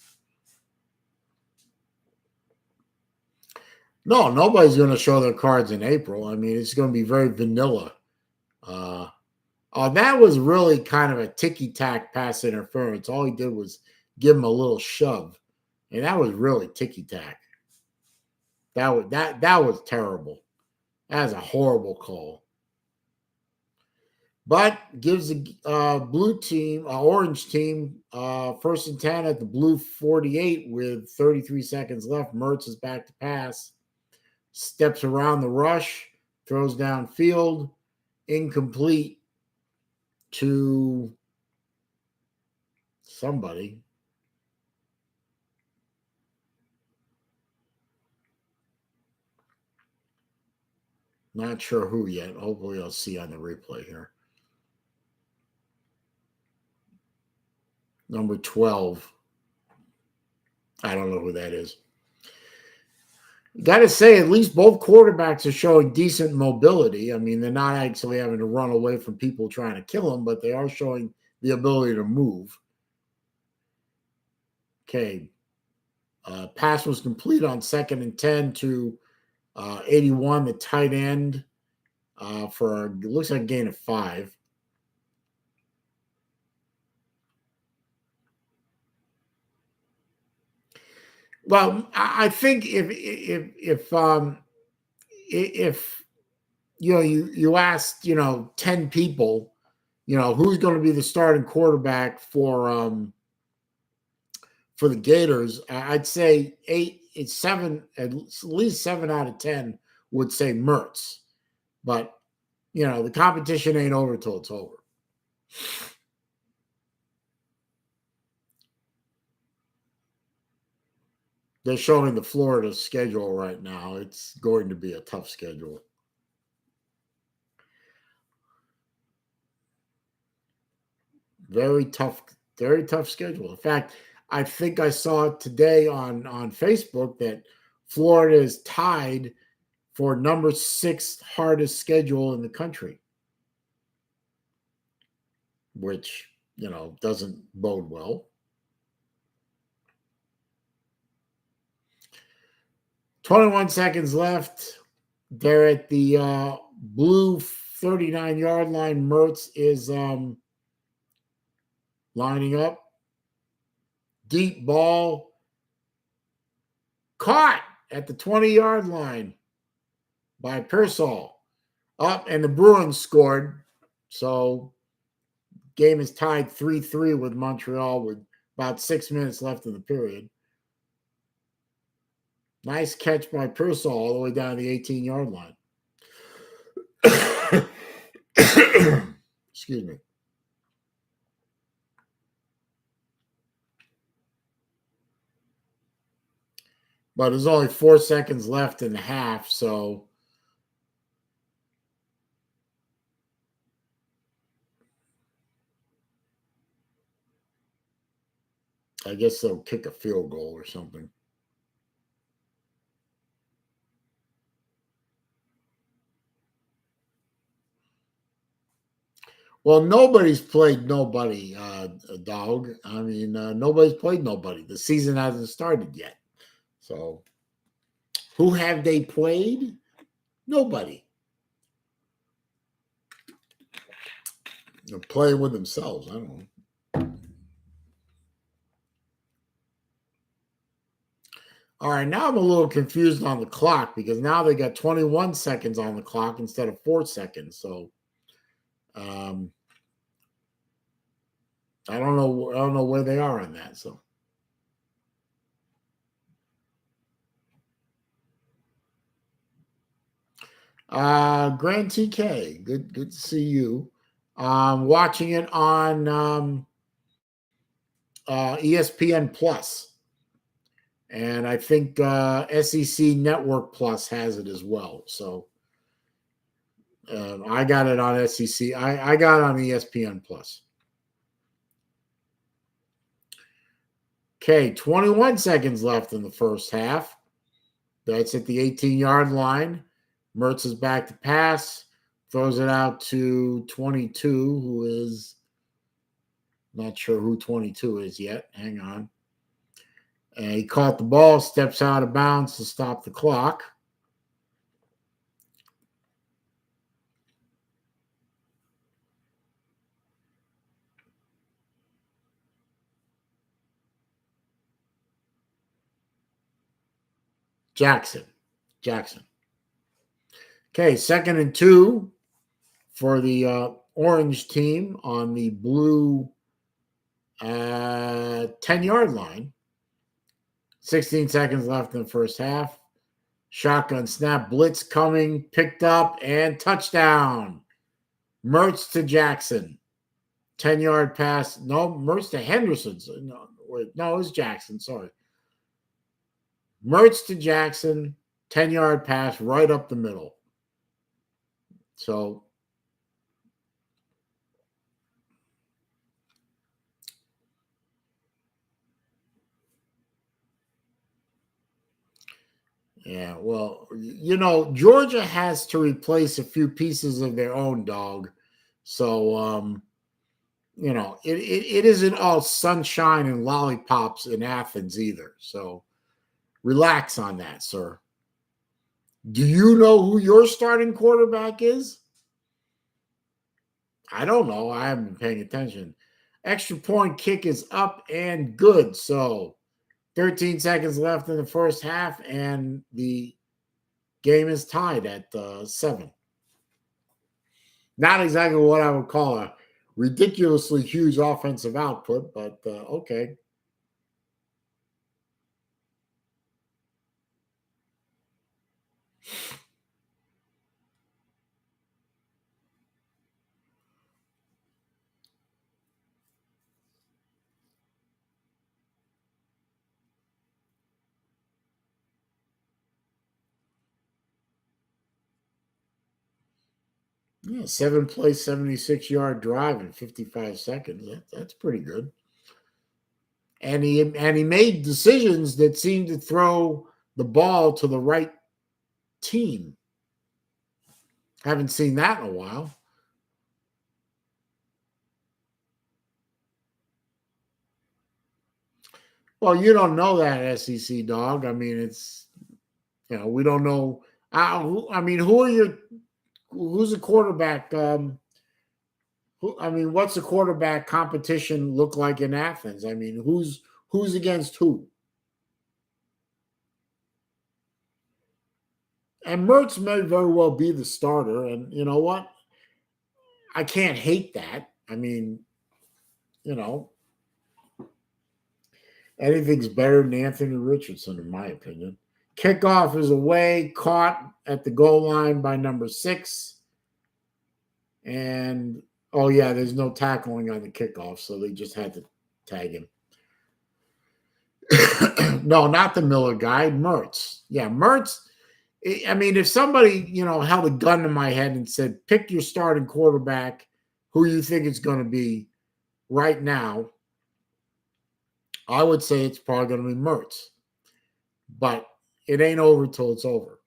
No, nobody's going to show their cards in April. I mean, it's going to be very vanilla. Oh, that was really kind of a ticky-tack pass interference. All he did was give him a little shove, and that was really ticky-tack. That was terrible. That was a horrible call. But gives the blue team, orange team, 1st and 10 at the blue 48 with 33 seconds left. Mertz is back to pass. Steps around the rush, throws downfield, incomplete to somebody. Not sure who yet. Hopefully I'll see on the replay here. Number 12. I don't know who that is. Got to say, at least both quarterbacks are showing decent mobility. I mean, they're not actually having to run away from people trying to kill them, but they are showing the ability to move. Okay. Pass was complete on 2nd and 10 to 81, the tight end, for it looks like a gain of 5. Well, I think if you asked 10 people, who's going to be the starting quarterback for the Gators, I'd say 7, at least 7 out of 10 would say Mertz. But the competition ain't over till it's over. They're showing the Florida schedule right now. It's going to be a tough schedule. Very tough schedule. In fact, I think I saw today on Facebook that Florida is tied for number 6 hardest schedule in the country, which, doesn't bode well. 21 seconds left. They're at the blue 39-yard line. Mertz is lining up. Deep ball. Caught at the 20-yard line by Pearsall. Up, and the Bruins scored. So game is tied 3-3 with Montreal with about 6 minutes left in the period. Nice catch by Pearsall all the way down the 18-yard line. Excuse me. But there's only 4 seconds left in the half, so I guess they'll kick a field goal or something. Well, nobody's played nobody, dog. I mean, nobody's played nobody. The season hasn't started yet. So, who have they played? Nobody. They're playing with themselves. I don't know. All right, now I'm a little confused on the clock because now they got 21 seconds on the clock instead of 4 seconds. So, I don't know where they are on that. So, Grand TK, good to see you. Watching it on ESPN Plus, and I think SEC Network Plus has it as well. So I got it on SEC. I got it on ESPN Plus. Okay, 21 seconds left in the first half. That's at the 18-yard line. Mertz is back to pass. Throws it out to 22, who is not sure who 22 is yet. Hang on. And he caught the ball, steps out of bounds to stop the clock. Jackson. Okay, 2nd and 2 for the orange team on the blue 10-yard line. 16 seconds left in the first half. Shotgun snap, blitz coming, picked up, and touchdown. Mertz to Jackson. 10-yard pass. No, Mertz to Henderson. No, it was Jackson. Sorry. Mertz to Jackson. 10-yard pass right up the middle. So, yeah, well, Georgia has to replace a few pieces of their own, dog. So, it isn't all sunshine and lollipops in Athens either. So relax on that, sir. Do you know who your starting quarterback is? I don't know. I haven't been paying attention. Extra point kick is up and good. So 13 seconds left in the first half, and the game is tied at 7. Not exactly what I would call a ridiculously huge offensive output, but okay. Yeah, 7-play, 76-yard drive in 55 seconds. That's pretty good. And he made decisions that seemed to throw the ball to the right team. Haven't seen that in a while. Well, you don't know that, SEC dog. I mean, it's we don't know. Who's a quarterback? What's the quarterback competition look like in Athens? I mean, who's against who? And Mertz may very well be the starter. And you know what? I can't hate that. I mean, anything's better than Anthony Richardson, in my opinion. Kickoff is away, caught at the goal line by number 6. And, oh, yeah, there's no tackling on the kickoff, so they just had to tag him. No, not the Miller guy, Mertz. Yeah, Mertz. I mean, if somebody, held a gun to my head and said, pick your starting quarterback, who you think it's going to be right now, I would say it's probably going to be Mertz. But it ain't over till it's over.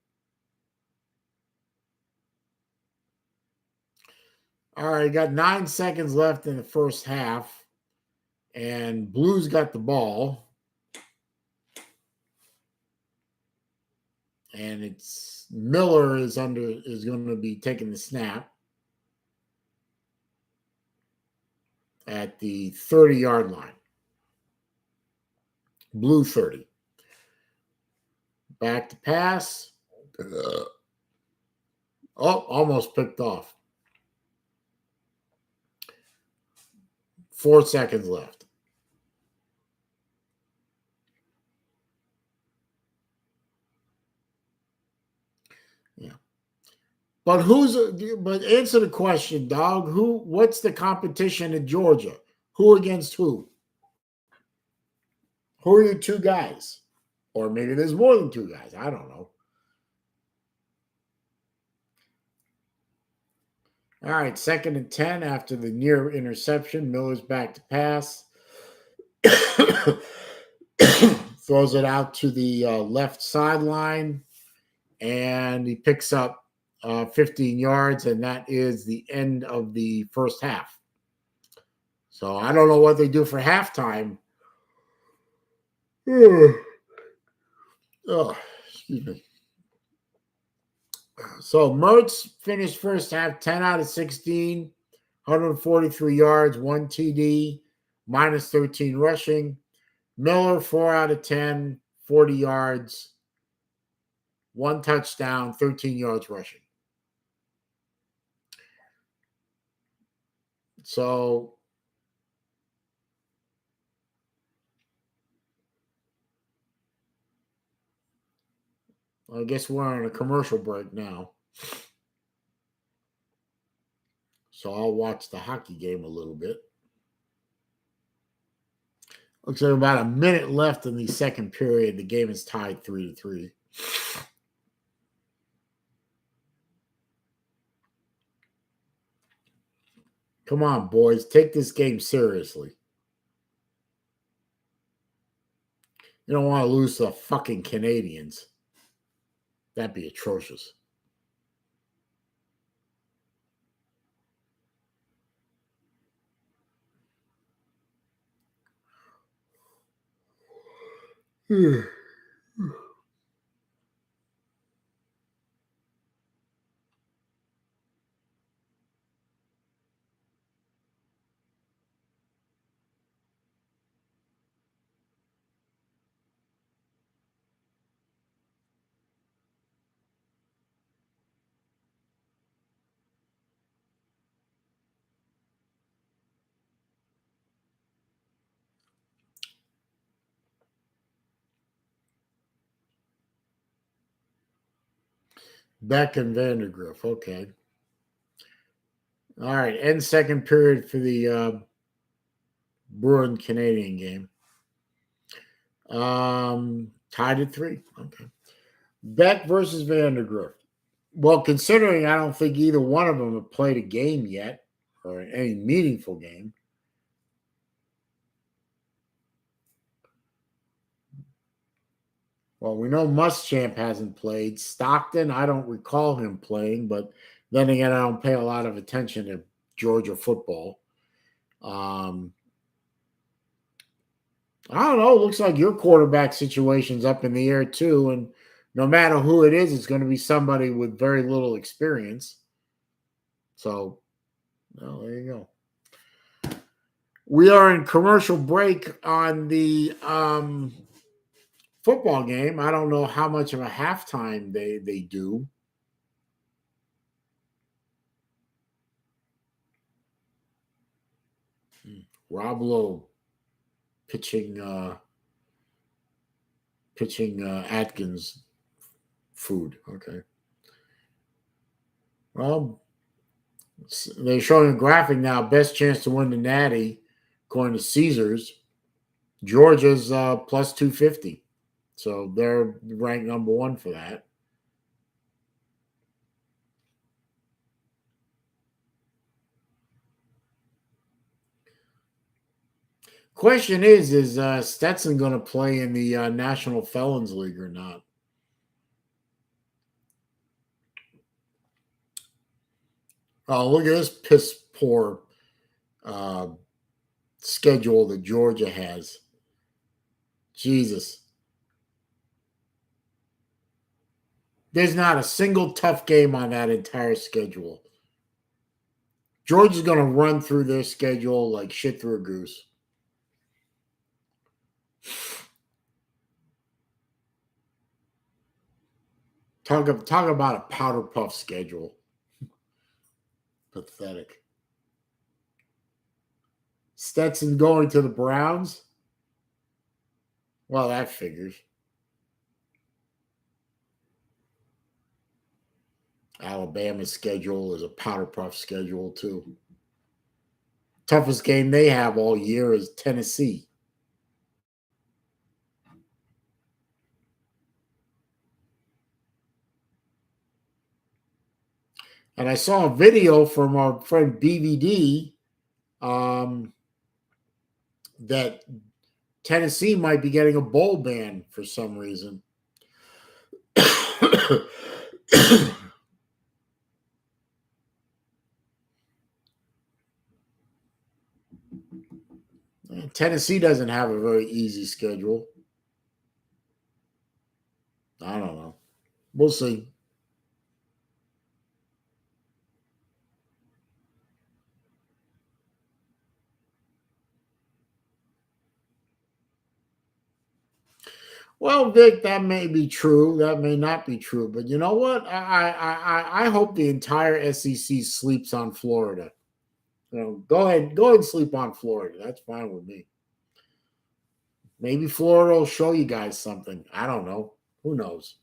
All right, got 9 seconds left in the first half, and Blues got the ball. And it's Miller is going to be taking the snap at the 30-yard line. Blue 30. Back to pass. Almost picked off. 4 seconds left. Yeah. But answer the question, dog. What's the competition in Georgia? Who against who? Who are your two guys? Or maybe there's more than two guys. I don't know. All right, 2nd and 10 after the near interception. Miller's back to pass. Throws it out to the left sideline, and he picks up 15 yards, and that is the end of the first half. So I don't know what they do for halftime. Oh, excuse me. So Mertz finished first half 10 out of 16, 143 yards, 1 TD, minus 13 rushing. Miller, 4 out of 10, 40 yards, 1 touchdown, 13 yards rushing. So I guess we're on a commercial break now. So I'll watch the hockey game a little bit. Looks like about a minute left in the second period. The game is tied 3-3. Come on, boys. Take this game seriously. You don't want to lose to the fucking Canadians. That'd be atrocious. Beck and Vandergriff. Okay. All right. End second period for the Bruin Canadian game. Tied at 3. Okay. Beck versus Vandergriff. Well, considering I don't think either one of them have played a game yet, or any meaningful game. Well, we know Muschamp hasn't played. Stockton, I don't recall him playing, but then again, I don't pay a lot of attention to Georgia football. I don't know. It looks like your quarterback situation's up in the air too, and no matter who it is, it's going to be somebody with very little experience. So, well, there you go. We are in commercial break on the football game. I don't know how much of a halftime they do. Rob Lowe pitching Atkins food. Okay. Well, they're showing a graphic now. Best chance to win the Natty, according to Caesars. Georgia's plus 250. So they're ranked number 1 for that. Question is Stetson going to play in the National Felons League or not? Oh, look at this piss poor schedule that Georgia has. Jesus. There's not a single tough game on that entire schedule. Georgia's going to run through their schedule like shit through a goose. Talk about a powder puff schedule. Pathetic. Stetson going to the Browns? Well, that figures. Alabama's schedule is a powder puff schedule, too. Toughest game they have all year is Tennessee. And I saw a video from our friend BVD that Tennessee might be getting a bowl ban for some reason. Tennessee doesn't have a very easy schedule. I don't know. We'll see. Well, Vic, that may be true. That may not be true. But you know what? I hope the entire SEC sleeps on Florida. Go ahead and sleep on Florida. That's fine with me. Maybe Florida will show you guys something. I don't know. Who knows?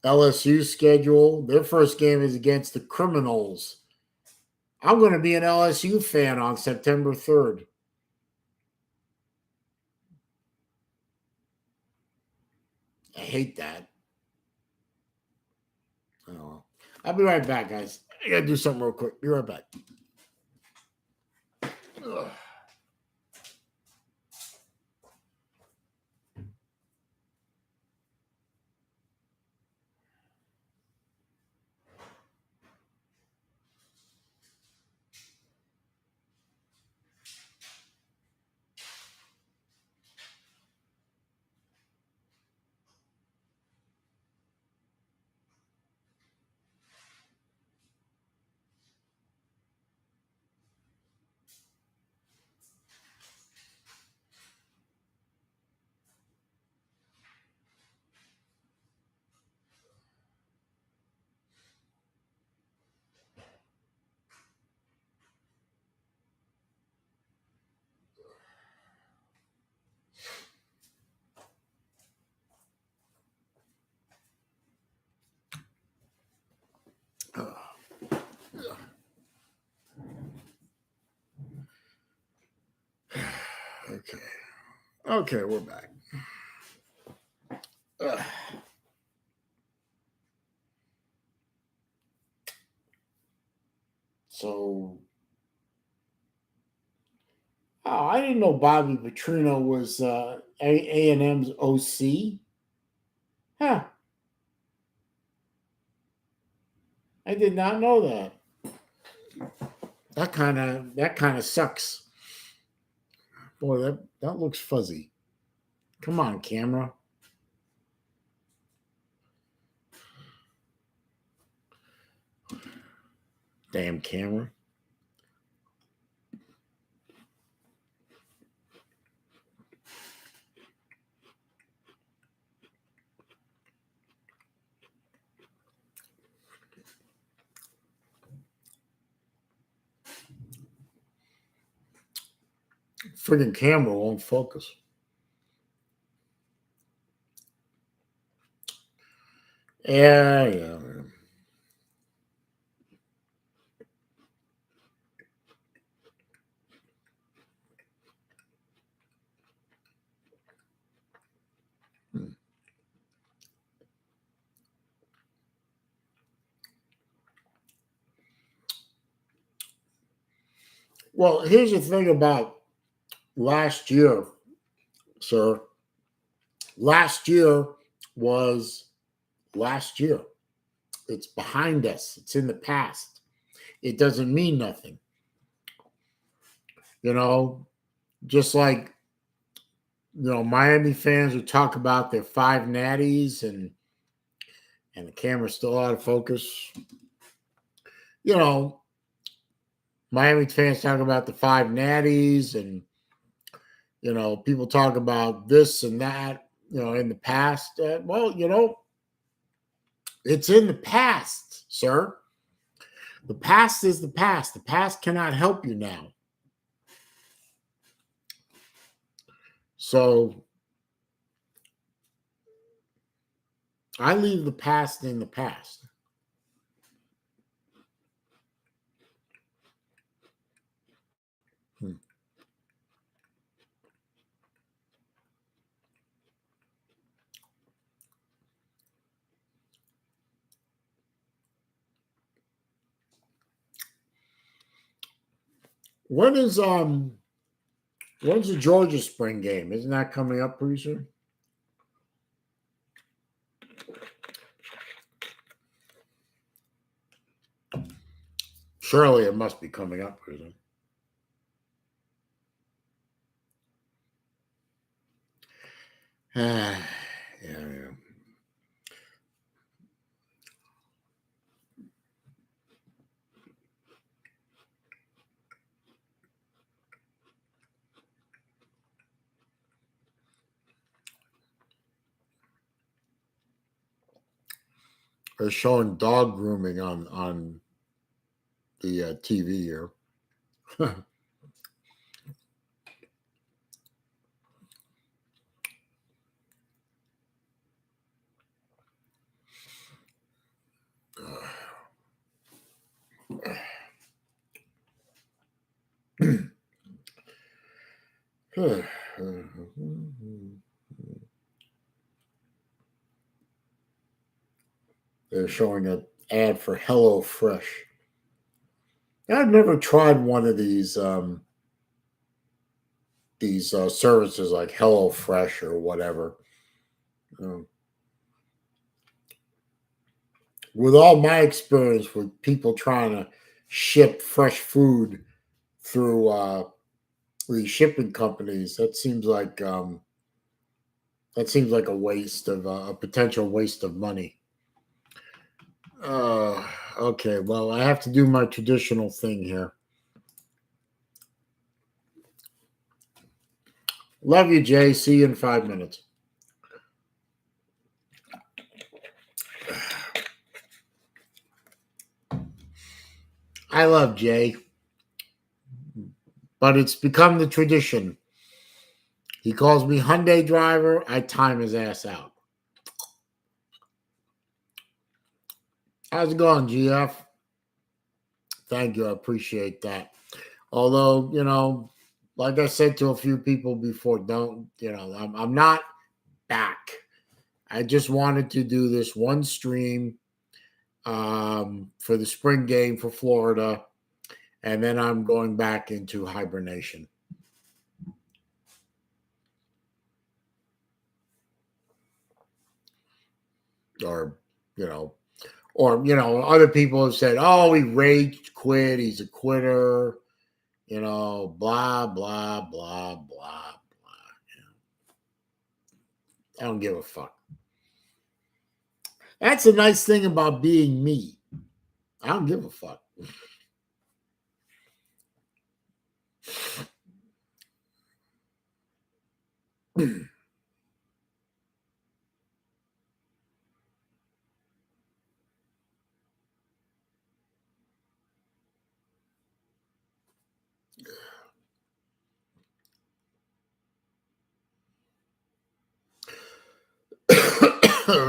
LSU schedule. Their first game is against the Criminals. I'm going to be an LSU fan on September 3rd. I hate that. Oh, I'll be right back, guys. I got to do something real quick. Be right back. Ugh. Okay. Okay, we're back. Ugh. So, I didn't know Bobby Petrino was A&M's OC. Huh. I did not know that. That kind of sucks. Boy, that looks fuzzy. Come on, camera. Damn camera. Friggin' camera won't focus. Yeah. Well, here's the thing about last year, sir. Last year was last year. It's behind us. It's in the past. It doesn't mean nothing. You know, just like Miami fans would talk about their five natties and the camera's still out of focus. You know, Miami fans talk about the five natties and people talk about this and that, in the past. Well, it's in the past, sir. The past is the past. The past cannot help you now. So I leave the past in the past. When is when's the Georgia spring game? Isn't that coming up pretty soon? Surely it must be coming up pretty soon. Yeah. They're showing dog grooming on the TV here. They're showing an ad for Hello Fresh. I've never tried one of these services like Hello Fresh or whatever. With all my experience with people trying to ship fresh food through these shipping companies, that seems like a waste of a potential waste of money. Okay, well, I have to do my traditional thing here. Love you, Jay. See you in 5 minutes. I love Jay, but it's become the tradition. He calls me Hyundai driver. I time his ass out. How's it going, GF? Thank you. I appreciate that. Although, like I said to a few people before, I'm not back. I just wanted to do this one stream for the spring game for Florida, and then I'm going back into hibernation. Or other people have said, "Oh, he rage quit. He's a quitter." Blah blah blah blah blah. I don't give a fuck. That's a nice thing about being me. I don't give a fuck.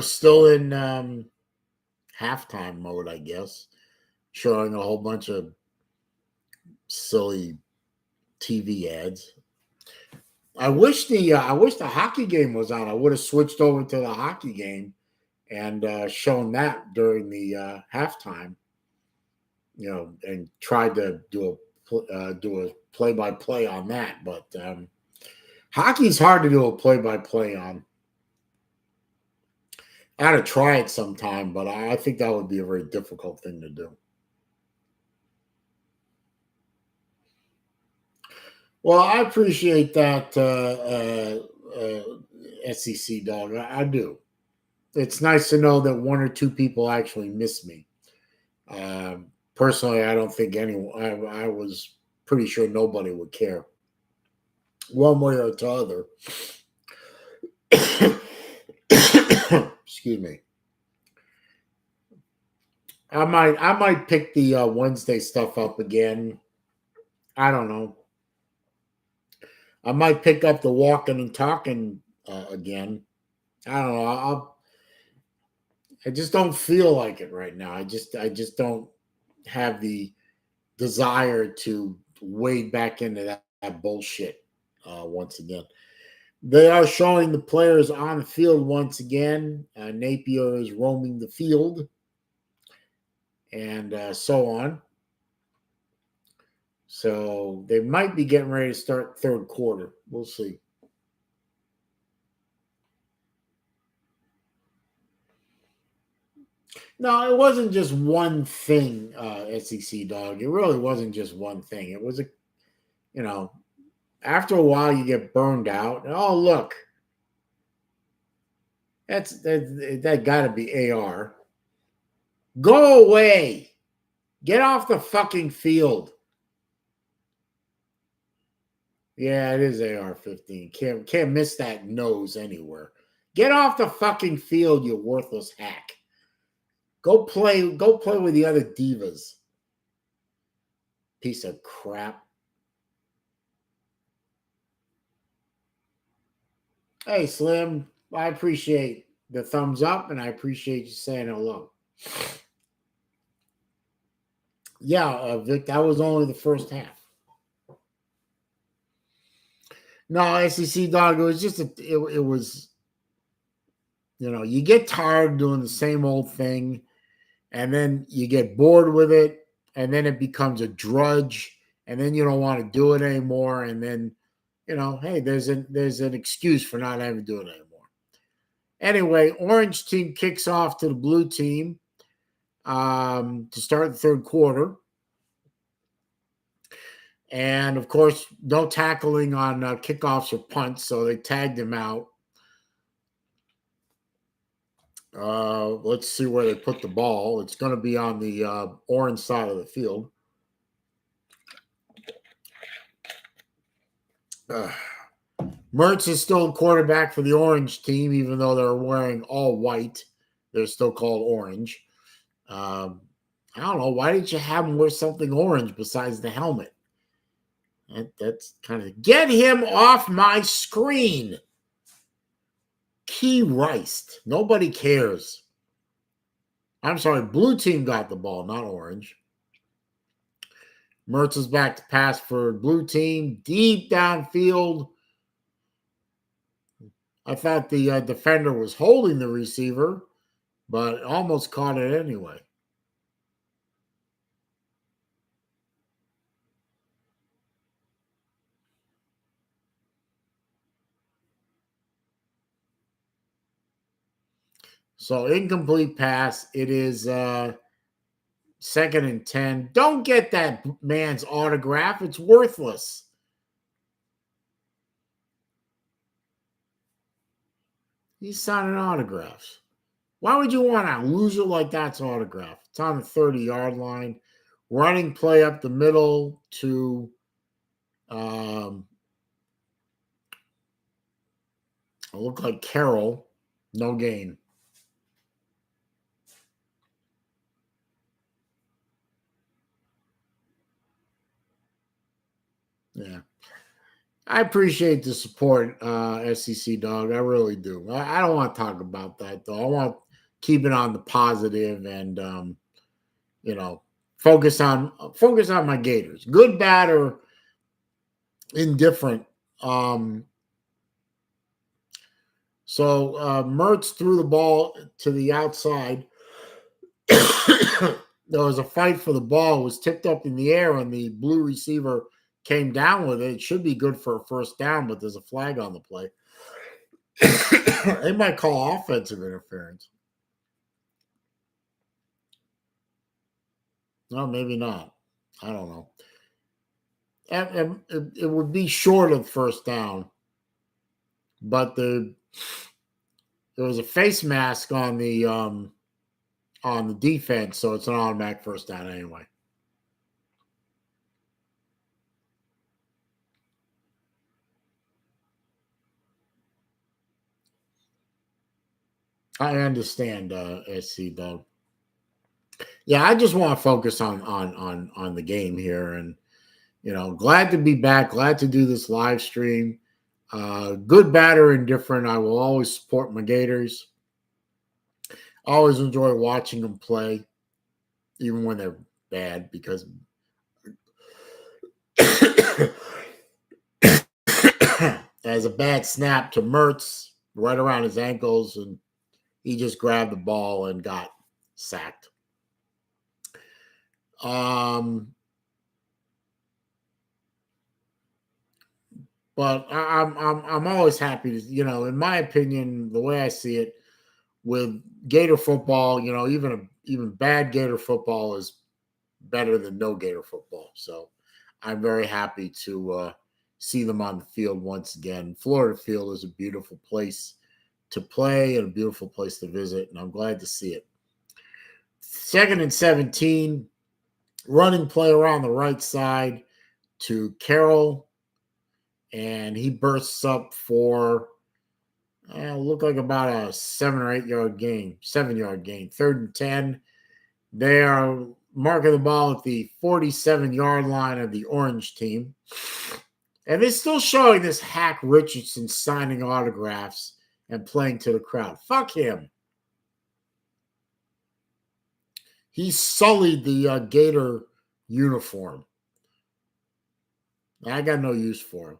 Still in halftime mode, I guess, showing a whole bunch of silly TV ads. I wish the hockey game was on. I would have switched over to the hockey game and shown that during the halftime. And tried to do a play-by-play on that, but hockey's hard to do a play-by-play on. I had to try it sometime, but I think that would be a very difficult thing to do. Well, I appreciate that, SEC dog. I do. It's nice to know that one or two people actually miss me. Personally, I don't think anyone. I was pretty sure nobody would care, one way or the other. Excuse me. I might pick the Wednesday stuff up again. I don't know. I might pick up the walking and talking again. I don't know. I just don't feel like it right now. I just don't have the desire to wade back into that bullshit once again. They are showing the players on the field once again. Napier is roaming the field, and so on. So they might be getting ready to start third quarter. We'll see. No, it wasn't just one thing, SEC dog. It really wasn't just one thing. It was after a while you get burned out. Oh, look, that got to be AR. Go away. Get off the fucking field. Yeah, it is AR-15. Can't miss that nose anywhere. Get off the fucking field, you worthless hack. Go play with the other divas. Piece of crap. Hey, Slim, I appreciate the thumbs up and I appreciate you saying hello. Yeah, Vic, that was only the first half. No, SEC dog, it was just it was, you get tired doing the same old thing and then you get bored with it and then it becomes a drudge and then you don't want to do it anymore and then hey, there's an excuse for not having to do it anymore. Anyway, orange team kicks off to the blue team to start the third quarter. And, of course, no tackling on kickoffs or punts, so they tagged him out. Let's see where they put the ball. It's going to be on the orange side of the field. Mertz is still quarterback for the orange team, even though they're wearing all white. They're still called orange. I don't know. Why didn't you have him wear something orange besides the helmet? That's kind of... Get him off my screen. Key Rice. Nobody cares. I'm sorry. Blue team got the ball, not orange. Mertz is back to pass for blue team. Deep downfield. I thought the defender was holding the receiver, but almost caught it anyway. So incomplete pass. It is 2nd and 10. Don't get that man's autograph. It's worthless. He's signing autographs. Why would you want a loser like that's autograph? It's on the 30-yard line. Running play up the middle to look like Carroll. No gain. Yeah. I appreciate the support, SEC dog. I really do. I don't want to talk about that though. I want to keep it on the positive and focus on my Gators. Good, bad, or indifferent. So Mertz threw the ball to the outside. There was a fight for the ball. It was tipped up in the air, and the blue receiver came down with it. It should be good for a first down, but there's a flag on the play. They might call offensive interference. No, maybe not. I don't know. It would be short of first down, but there was a face mask on the defense, so it's an automatic first down anyway. I understand, SC Dog. Yeah, I just want to focus on the game here, and glad to be back. Glad to do this live stream. Good, bad, or indifferent. I will always support my Gators. I always enjoy watching them play, even when they're bad, because as a bad snap to Mertz right around his ankles, and he just grabbed the ball and got sacked. But I'm always happy to, in my opinion, the way I see it, with Gator football, even bad Gator football is better than no Gator football. So I'm very happy to see them on the field once again. Florida Field is a beautiful place to play and a beautiful place to visit, and I'm glad to see it. 2nd and 17, running play around the right side to Carroll, and he bursts up for look like about a 7 or 8 yard gain, 7 yard gain. 3rd and 10. They are marking the ball at the 47-yard line of the orange team. And they're still showing this hack Richardson signing autographs and playing to the crowd. Fuck him. He sullied the Gator uniform. I got no use for him.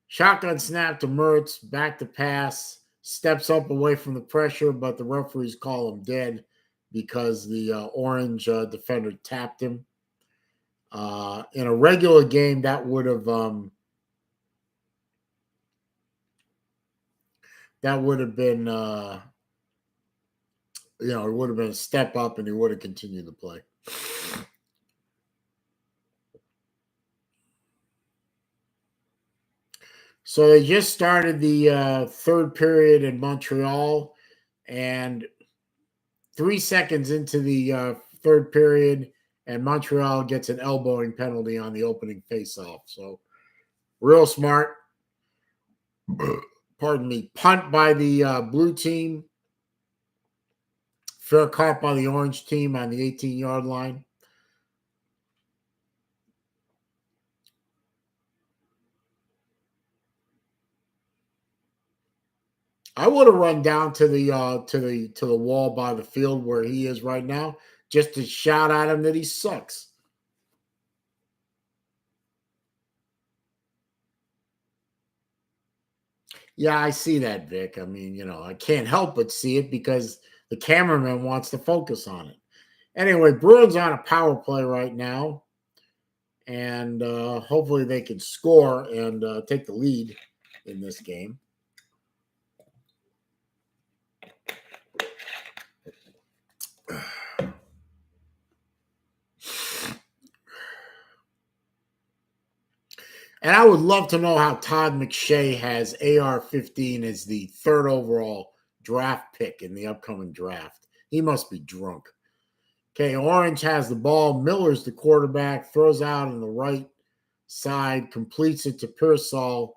Shotgun snap to Mertz, back to pass, steps up away from the pressure, but the referees call him dead because the orange defender tapped him. In a regular game, that would have been it would have been a step up, and he would have continued to play. So they just started the third period in Montreal, and 3 seconds into the third period, and Montreal gets an elbowing penalty on the opening faceoff. So real smart. Pardon me. Punt by the blue team. Fair caught by the orange team on the 18-yard line. I would have run down to the wall by the field where he is right now, just to shout at him that he sucks. Yeah, I see that, Vic. I mean, I can't help but see it because the cameraman wants to focus on it. Anyway, Bruins on a power play right now, and hopefully they can score and take the lead in this game. And I would love to know how Todd McShay has AR-15 as the third overall draft pick in the upcoming draft. He must be drunk. Okay, Orange has the ball. Miller's the quarterback, throws out on the right side, completes it to Pearsall.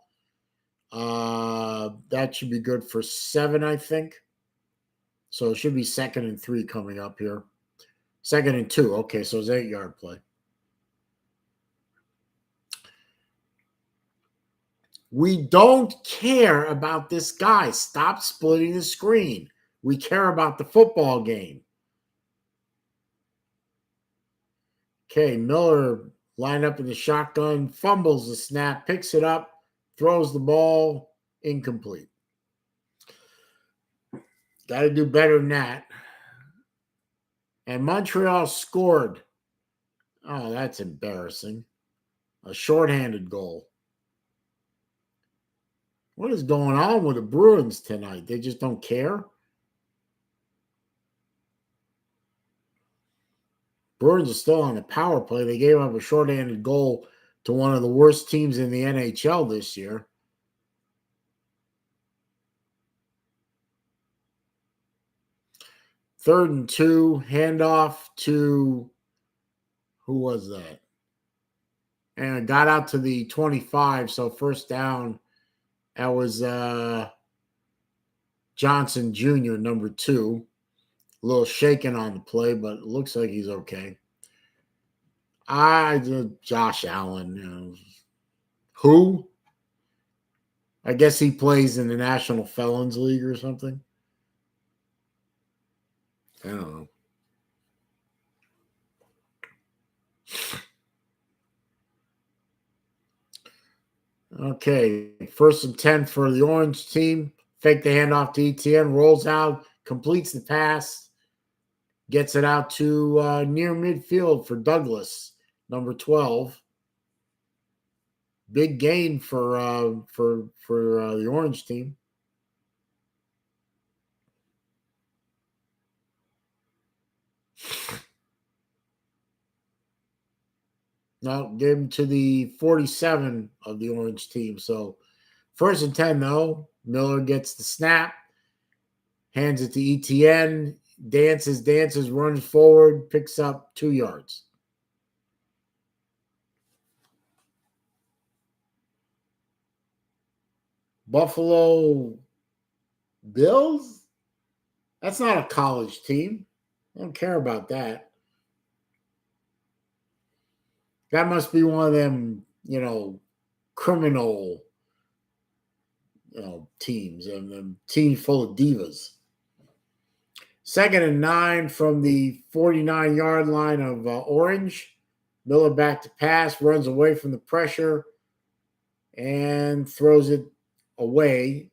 That should be good for 7, I think. So it should be 2nd and 3 coming up here. 2nd and 2. Okay, so it's 8-yard play. We don't care about this guy. Stop splitting the screen. We care about the football game. Okay, Miller lined up in the shotgun, fumbles the snap, picks it up, throws the ball, incomplete. Got to do better than that. And Montreal scored. Oh, that's embarrassing. A shorthanded goal. What is going on with the Bruins tonight? They just don't care? Bruins are still on the power play. They gave up a shorthanded goal to one of the worst teams in the NHL this year. Third and 2, handoff to, who was that? And got out to the 25, so first down. That was Johnson Jr., number 2. A little shaken on the play, but it looks like he's okay. Josh Allen. Who? I guess he plays in the National Felons League or something. I don't know. Okay, 1st and 10 for the orange team. Fake the handoff to ETN, rolls out, completes the pass, gets it out to near midfield for Douglas, number 12. Big gain for the orange team. Now gave him to the 47 of the orange team. So 1st and 10 though. Miller gets the snap, hands it to ETN, dances, runs forward, picks up 2 yards. Buffalo Bills? That's not a college team. I don't care about that. That must be one of them, criminal, teams and the team full of divas. 2nd and 9 from the 49-yard line of Orange. Miller back to pass, runs away from the pressure, and throws it away.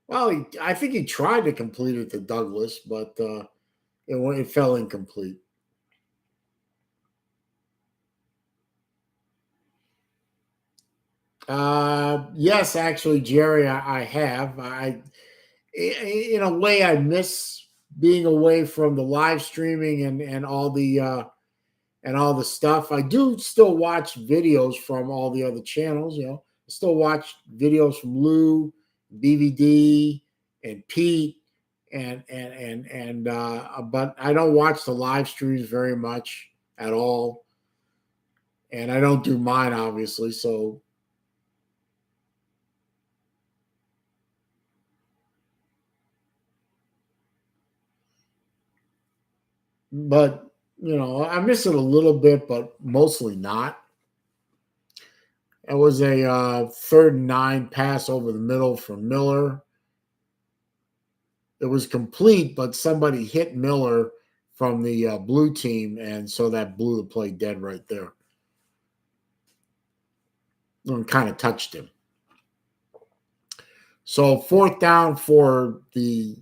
Well, I think he tried to complete it to Douglas, but it fell incomplete. Yes, actually, Jerry, I have. In a way, I miss being away from the live streaming and all the stuff. I do still watch videos from all the other channels. I still watch videos from Lou, BVD, and Pete, but I don't watch the live streams very much at all, and I don't do mine obviously. So, but I miss it a little bit, but mostly not. It was a 3rd and 9 pass over the middle from Miller. It was complete, but somebody hit Miller from the blue team, and so that blew the play dead right there. And kind of touched him. So 4th down for the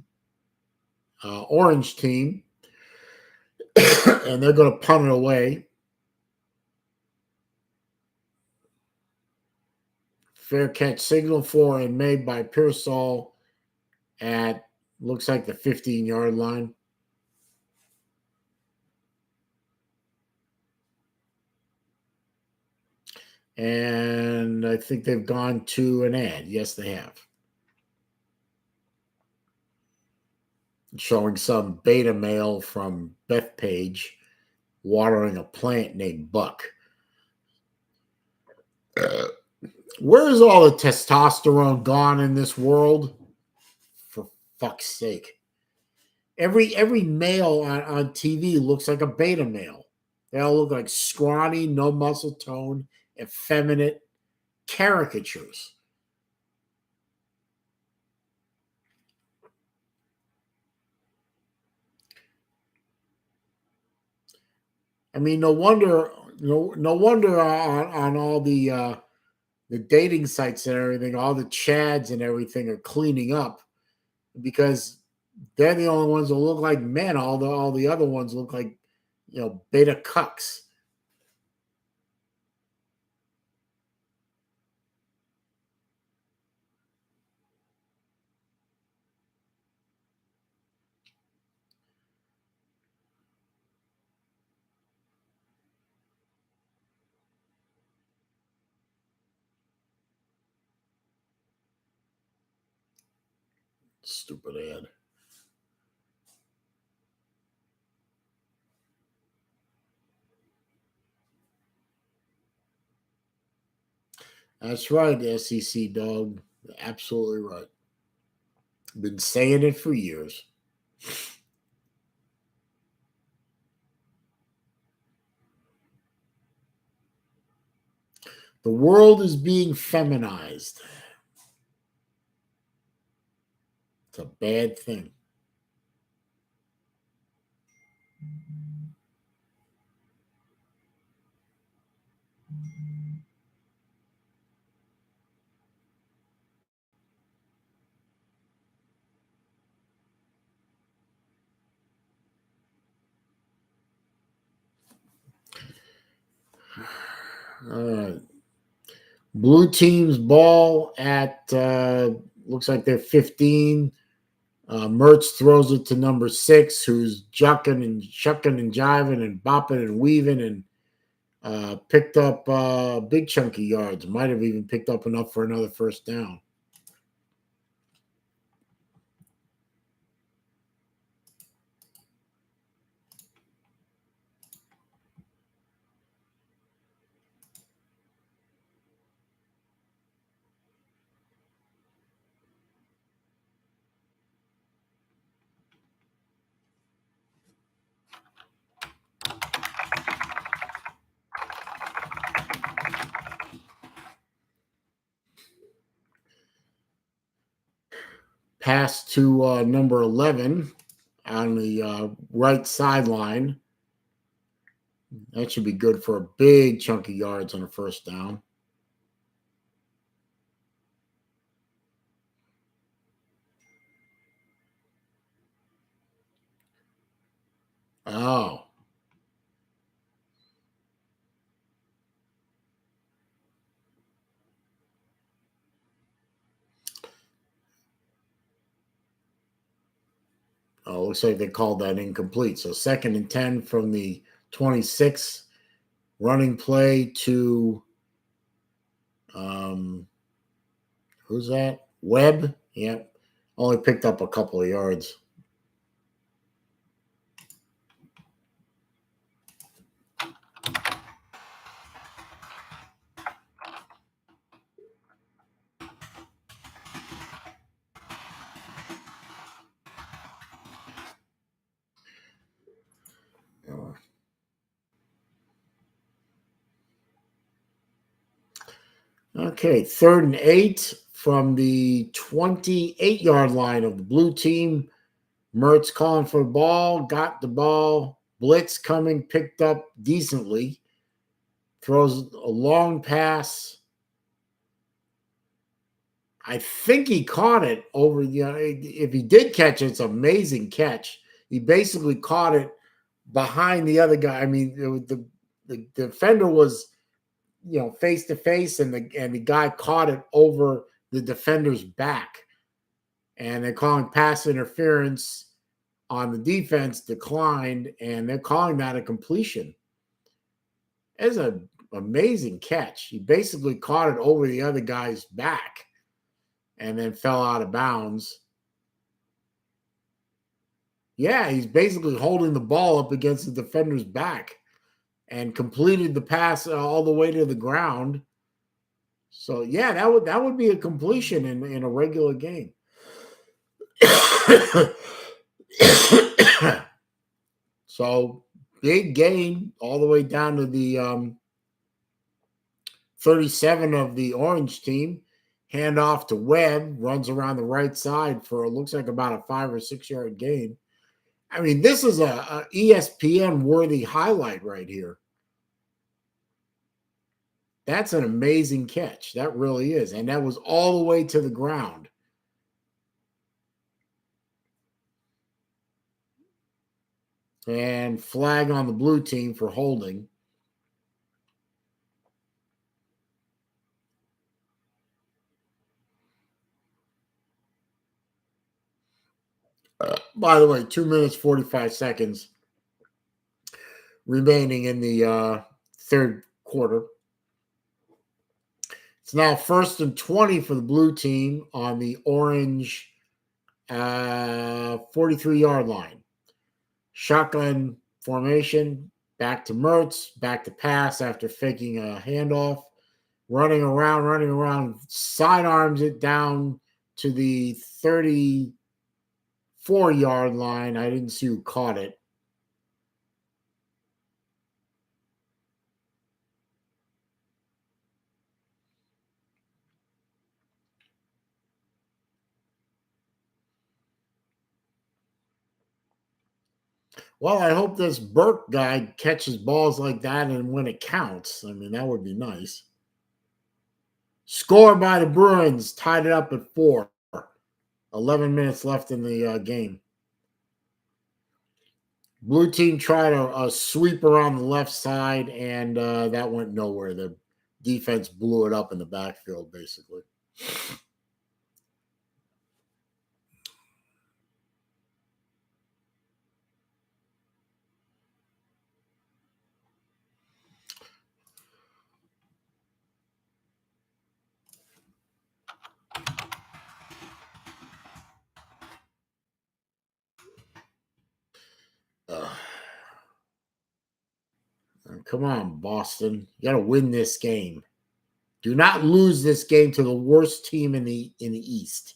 Orange team, and they're going to punt it away. Fair catch signal for and made by Pearsall at looks like the 15-yard line. And I think they've gone to an ad. Yes, they have. Showing some beta male from Bethpage watering a plant named Buck. Where is all the testosterone gone in this world? For fuck's sake. Every male on TV looks like a beta male. They all look like scrawny, no muscle tone, effeminate caricatures. I mean, no wonder, no wonder on all the dating sites and everything, all the chads and everything are cleaning up because they're the only ones that look like men. All the other ones look like beta cucks. Stupid ad. That's right, SEC dog. Absolutely right. Been saying it for years. The world is being feminized. It's a bad thing. All right. Blue team's ball at looks like they're 15. Mertz throws it to number 6, who's jucking and shucking and jiving and bopping and weaving and picked up big chunky yards. Might have even picked up enough for another 1st down. Pass to number 11 on the right sideline. That should be good for a big chunk of yards on a first down. Oh. Oh, looks like they called that incomplete. So 2nd and 10 from the 26, running play to who's that? Webb. Yep. Only picked up a couple of yards. Okay, 3rd and 8 from the 28-yard line of the blue team. Mertz calling for the ball, got the ball, blitz coming, picked up decently, throws a long pass. I think he caught it over, if he did catch it, it's an amazing catch. He basically caught it behind the other guy. I mean, the defender was, face to face, and the guy caught it over the defender's back. And they're calling pass interference on the defense, declined, and they're calling that a completion. It's an amazing catch. He basically caught it over the other guy's back and then fell out of bounds. Yeah, he's basically holding the ball up against the defender's back and completed the pass all the way to the ground. So yeah, that would be a completion in a regular game. So big gain all the way down to the 37 of the orange team. Hand off to Webb, runs around the right side for it looks like about a 5 or 6 yard gain. I mean, this is a ESPN worthy highlight right here. That's an amazing catch. That really is. And that was all the way to the ground. And flag on the blue team for holding. By the way, 2 minutes, 45 seconds remaining in the third quarter. It's now 1st and 20 for the blue team on the orange 43-yard line. Shotgun formation, back to Mertz, back to pass after faking a handoff. Running around, sidearms it down to the 34-yard line. I didn't see who caught it. Well, I hope this Burke guy catches balls like that and when it counts. I mean, that would be nice. Score by the Bruins, tied it up at 4. 11 minutes left in the game. Blue team tried a sweep around the left side, and that went nowhere. The defense blew it up in the backfield, basically. Come on, Boston. You got to win this game. Do not lose this game to the worst team in the East.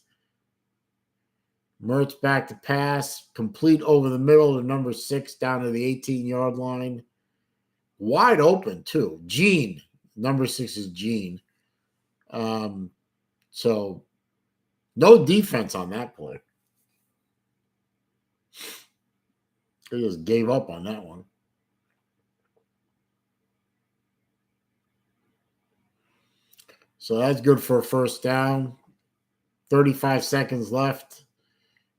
Mertz back to pass, complete over the middle to number 6 down to the 18-yard line. Wide open, too. Gene. Number 6 is Gene. So No defense on that play. They just gave up on that one. So that's good for a first down. 35 seconds left.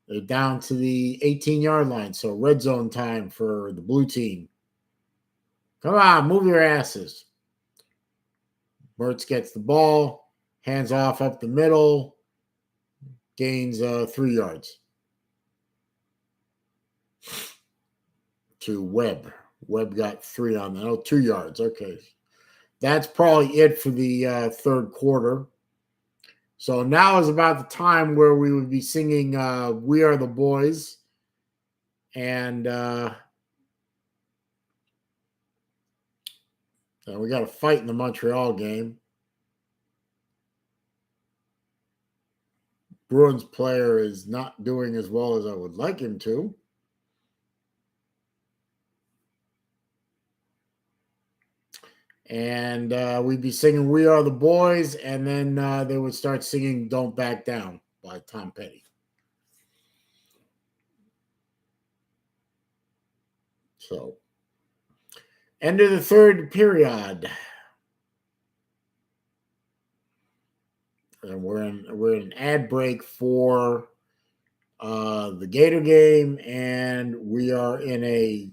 They're down to the 18-yard line. So red zone time for the blue team. Come on, move your asses. Mertz gets the ball, hands off up the middle, gains 3 yards to Webb. Webb got 3 on that. Oh, 2 yards. Okay. That's probably it for the third quarter. So now is about the time where we would be singing We Are the Boys. And we got a fight in the Montreal game. Bruins player is not doing as well as I would like him to. And we'd be singing We Are the Boys, and then they would start singing Don't Back Down by Tom Petty. So, end of the third period. And we're in an ad break for the Gator game, and we are in a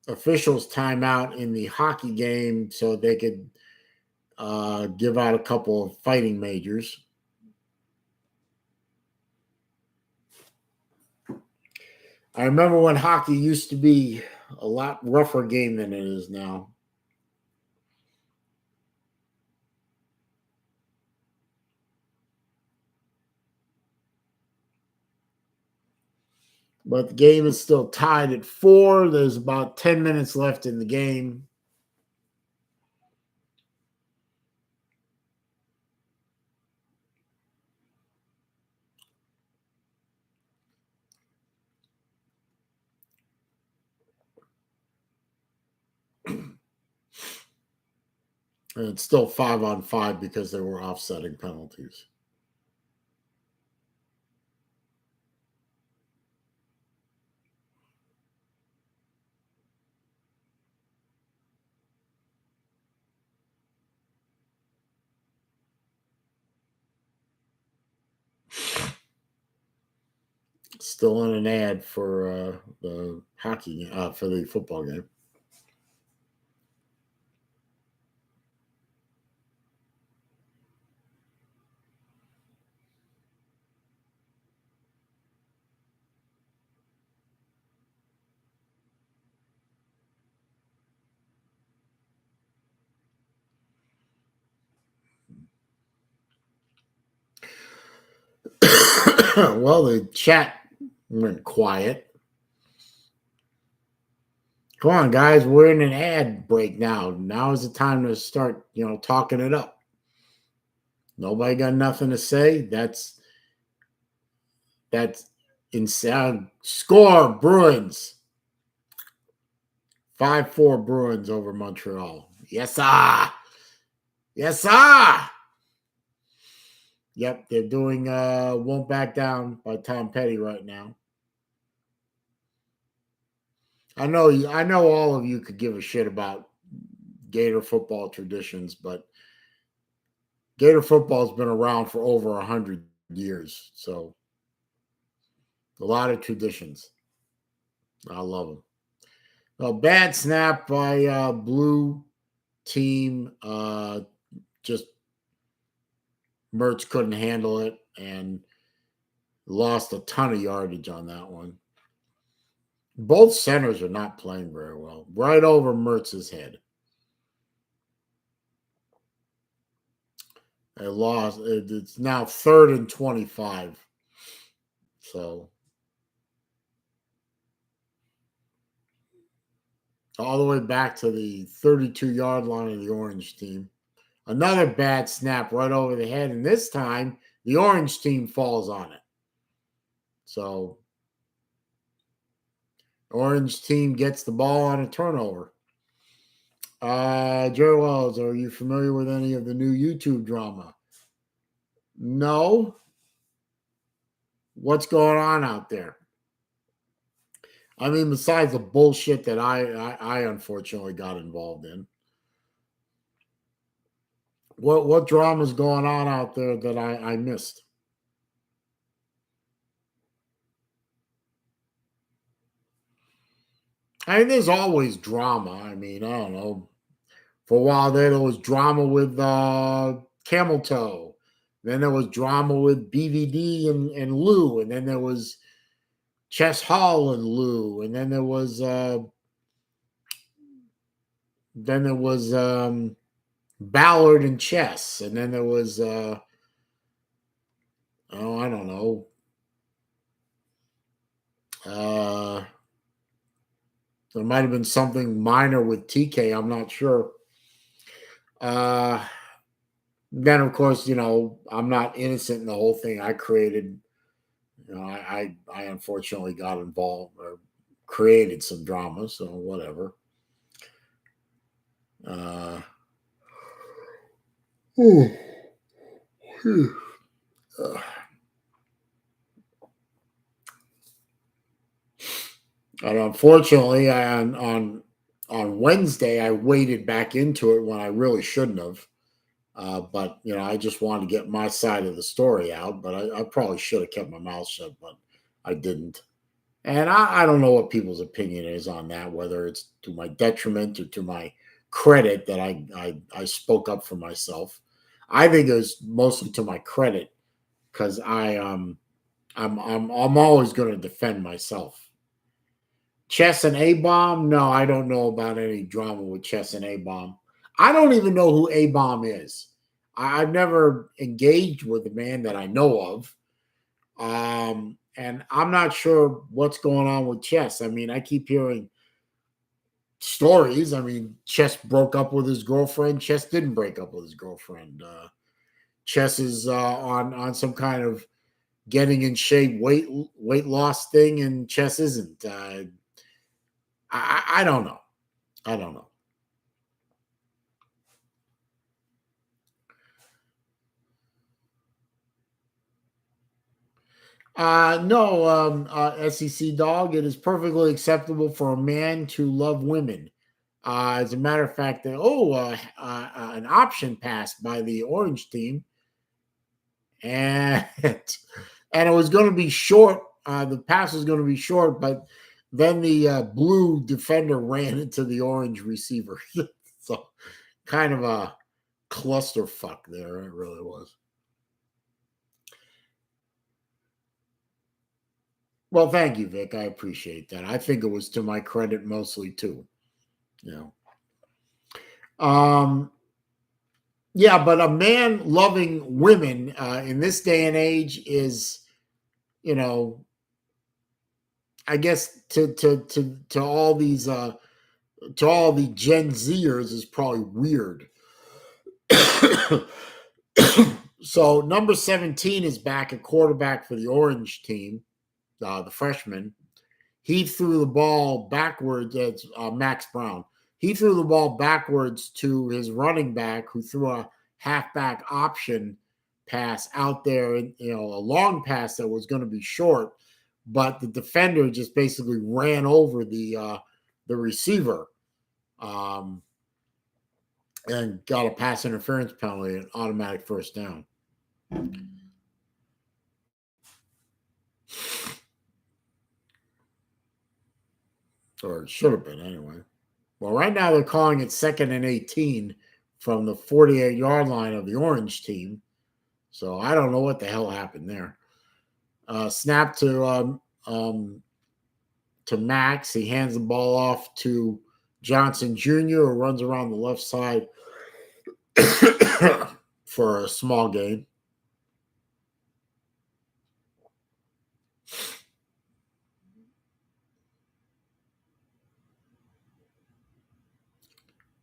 officials timeout in the hockey game so they could give out a couple of fighting majors. I remember when hockey used to be a lot rougher game than it is now. But the game is still tied at 4. There's about 10 minutes left in the game. And it's still 5-on-5 because there were offsetting penalties. Still on an ad for the hockey for the football game. Well, the chat went quiet. Come on, guys. We're in an ad break now. Now is the time to start, talking it up. Nobody got nothing to say. That's insane. Score, Bruins. 5-4 Bruins over Montreal. Yes, sir. Yes, sir. Yep, they're doing Won't Back Down by Tom Petty right now. I know all of you could give a shit about Gator football traditions, but Gator football's been around for over 100 years, so a lot of traditions. I love them. A bad snap by blue team. Just Mertz couldn't handle it and lost a ton of yardage on that one. Both centers are not playing very well. Right over Mertz's head. They lost. It's now 3rd and 25. So all the way back to the 32-yard line of the orange team. Another bad snap right over the head, and this time the orange team falls on it. So orange team gets the ball on a turnover. Jerry Wells, are you familiar with any of the new YouTube drama? No. What's going on out there? I mean, besides the bullshit that I unfortunately got involved in, what drama's going on out there that I missed? I mean, there's always drama. I mean, I don't know. For a while there was drama with Camel Toe. Then there was drama with BVD and Lou, and then there was Chess Hall and Lou, and then there was Ballard and Chess, and then there was oh, I don't know. Uh, there might have been something minor with TK. I'm not sure. Uh, then, of course, I'm not innocent in the whole thing. I created, I unfortunately got involved or created some drama. So whatever. Uh, uh, and unfortunately, on Wednesday, I waded back into it when I really shouldn't have. But I just wanted to get my side of the story out. But I probably should have kept my mouth shut, but I didn't. And I don't know what people's opinion is on that, whether it's to my detriment or to my credit that I spoke up for myself. I think it was mostly to my credit because I'm always going to defend myself. Chess and A Bomb? No, I don't know about any drama with Chess and A Bomb. I don't even know who A Bomb is. I've never engaged with the man that I know of. And I'm not sure what's going on with Chess. I mean, I keep hearing stories. I mean, Chess broke up with his girlfriend. Chess didn't break up with his girlfriend. Chess is on some kind of getting in shape weight loss thing, and Chess isn't. I don't know. I don't know. No, SEC dog. It is perfectly acceptable for a man to love women. As a matter of fact, an option passed by the Orange team, and and it was going to be short. The pass was going to be short, but then the blue defender ran into the orange receiver. So kind of a clusterfuck there. It really was. Well, thank you, Vic. I appreciate that. I think it was to my credit mostly too. You Um, yeah, but a man loving women in this day and age is, you know, I guess to all these to all the Gen Zers is probably weird. So number 17 is back at quarterback for the Orange team, the freshman. He threw the ball backwards. It's Max Brown. He threw the ball backwards to his running back, who threw a halfback option pass out there, and a long pass that was going to be short, but the defender just basically ran over the receiver, um, and got a pass interference penalty, an automatic first down. Or it should have been anyway. Well, right now they're calling it 2nd and 18 from the 48-yard line of the Orange team. So I don't know what the hell happened there. Snap to Max. He hands the ball off to Johnson Jr., who runs around the left side for a small gain.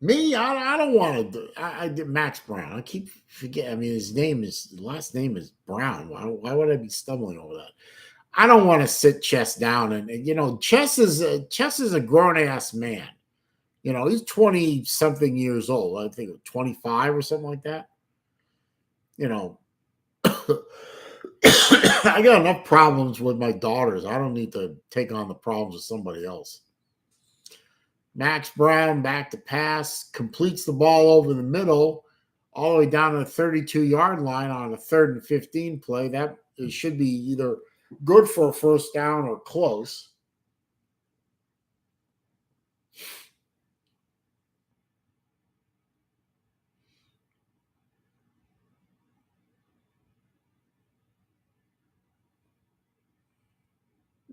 Me, I don't want to do. I did Max Brown. I keep forgetting. I mean, his last name is Brown. Why would I be stumbling over that? I don't want to sit Chess down, and Chess is a grown ass man. He's 20 something years old. I think 25 or something like that. You know, I got enough problems with my daughters. I don't need to take on the problems of somebody else. Max Brown back to pass, completes the ball over the middle, all the way down to the 32-yard line on a 3rd and 15 play. That it should be either good for a first down or close.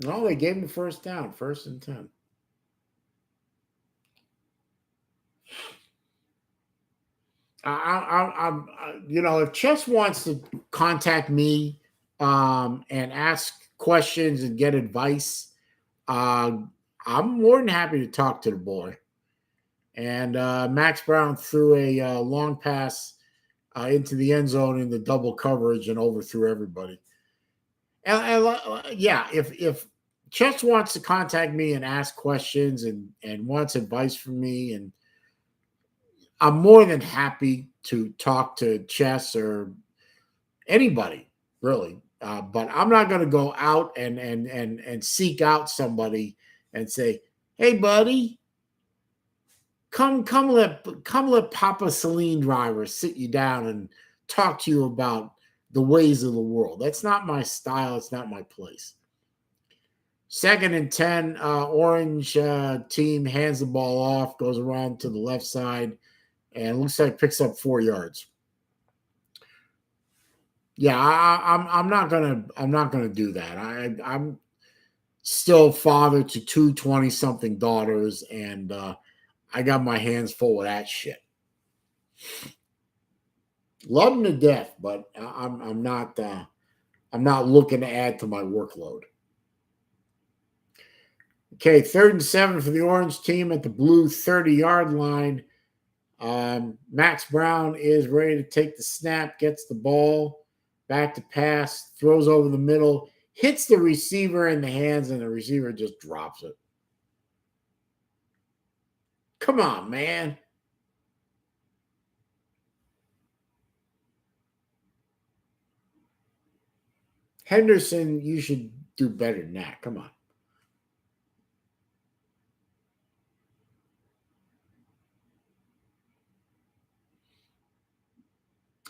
No, they gave him the first down, 1st and 10. If Chess wants to contact me and ask questions and get advice, I'm more than happy to talk to the boy. And Max Brown threw a long pass into the end zone in the double coverage and overthrew everybody. Yeah, if Chess wants to contact me and ask questions and wants advice from me, and I'm more than happy to talk to Chess or anybody really. But I'm not going to go out and seek out somebody and say, "Hey, buddy, come let Papa Celine Driver sit you down and talk to you about the ways of the world." That's not my style. It's not my place. 2nd and 10, Orange team hands the ball off, goes around to the left side, and looks like picks up 4 yards. Yeah, I'm not gonna do that. I'm still father to 2 20-something daughters, and I got my hands full with that shit. Love them to death, but I'm not looking to add to my workload. Okay, 3rd and 7 for the Orange team at the blue 30-yard line. Max Brown is ready to take the snap, gets the ball, back to pass, throws over the middle, hits the receiver in the hands, and the receiver just drops it. Come on, man. Henderson, you should do better than that. Come on.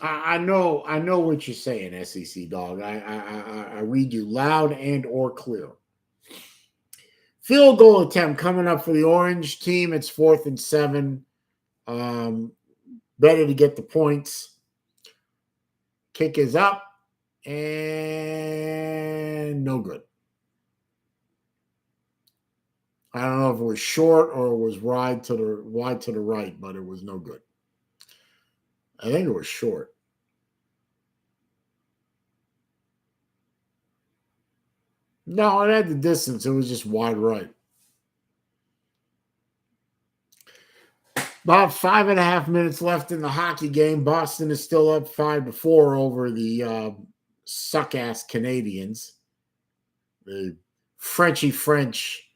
I know what you're saying, SEC dog. I read you loud and or clear. Field goal attempt coming up for the Orange team. It's 4th and 7. Better to get the points. Kick is up and no good. I don't know if it was short or it was wide to the right, but it was no good. I think it was short. No, it had the distance. It was just wide right. About 5.5 minutes left in the hockey game. Boston is still up 5-4 over the suck-ass Canadians. The Frenchy French,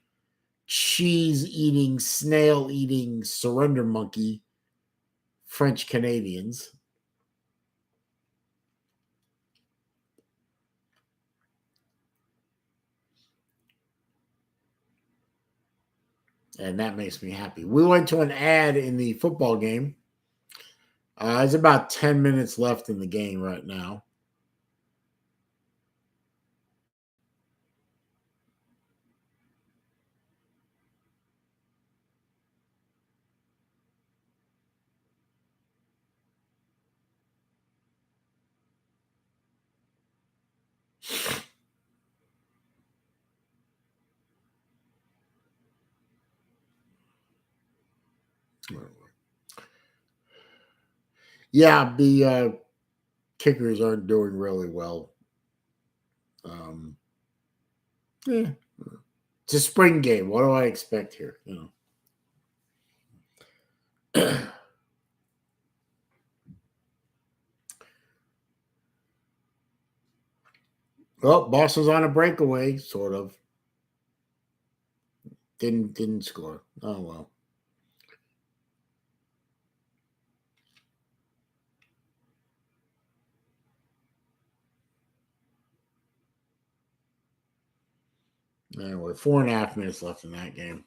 cheese-eating, snail-eating, surrender monkey French Canadians. And that makes me happy. We went to an ad in the football game. There's about 10 minutes left in the game right now. Yeah, the kickers aren't doing really well. Yeah. It's a spring game. What do I expect here? Well, Boston's on a breakaway, sort of. Didn't score. Oh well. Anyway, 4.5 minutes left in that game.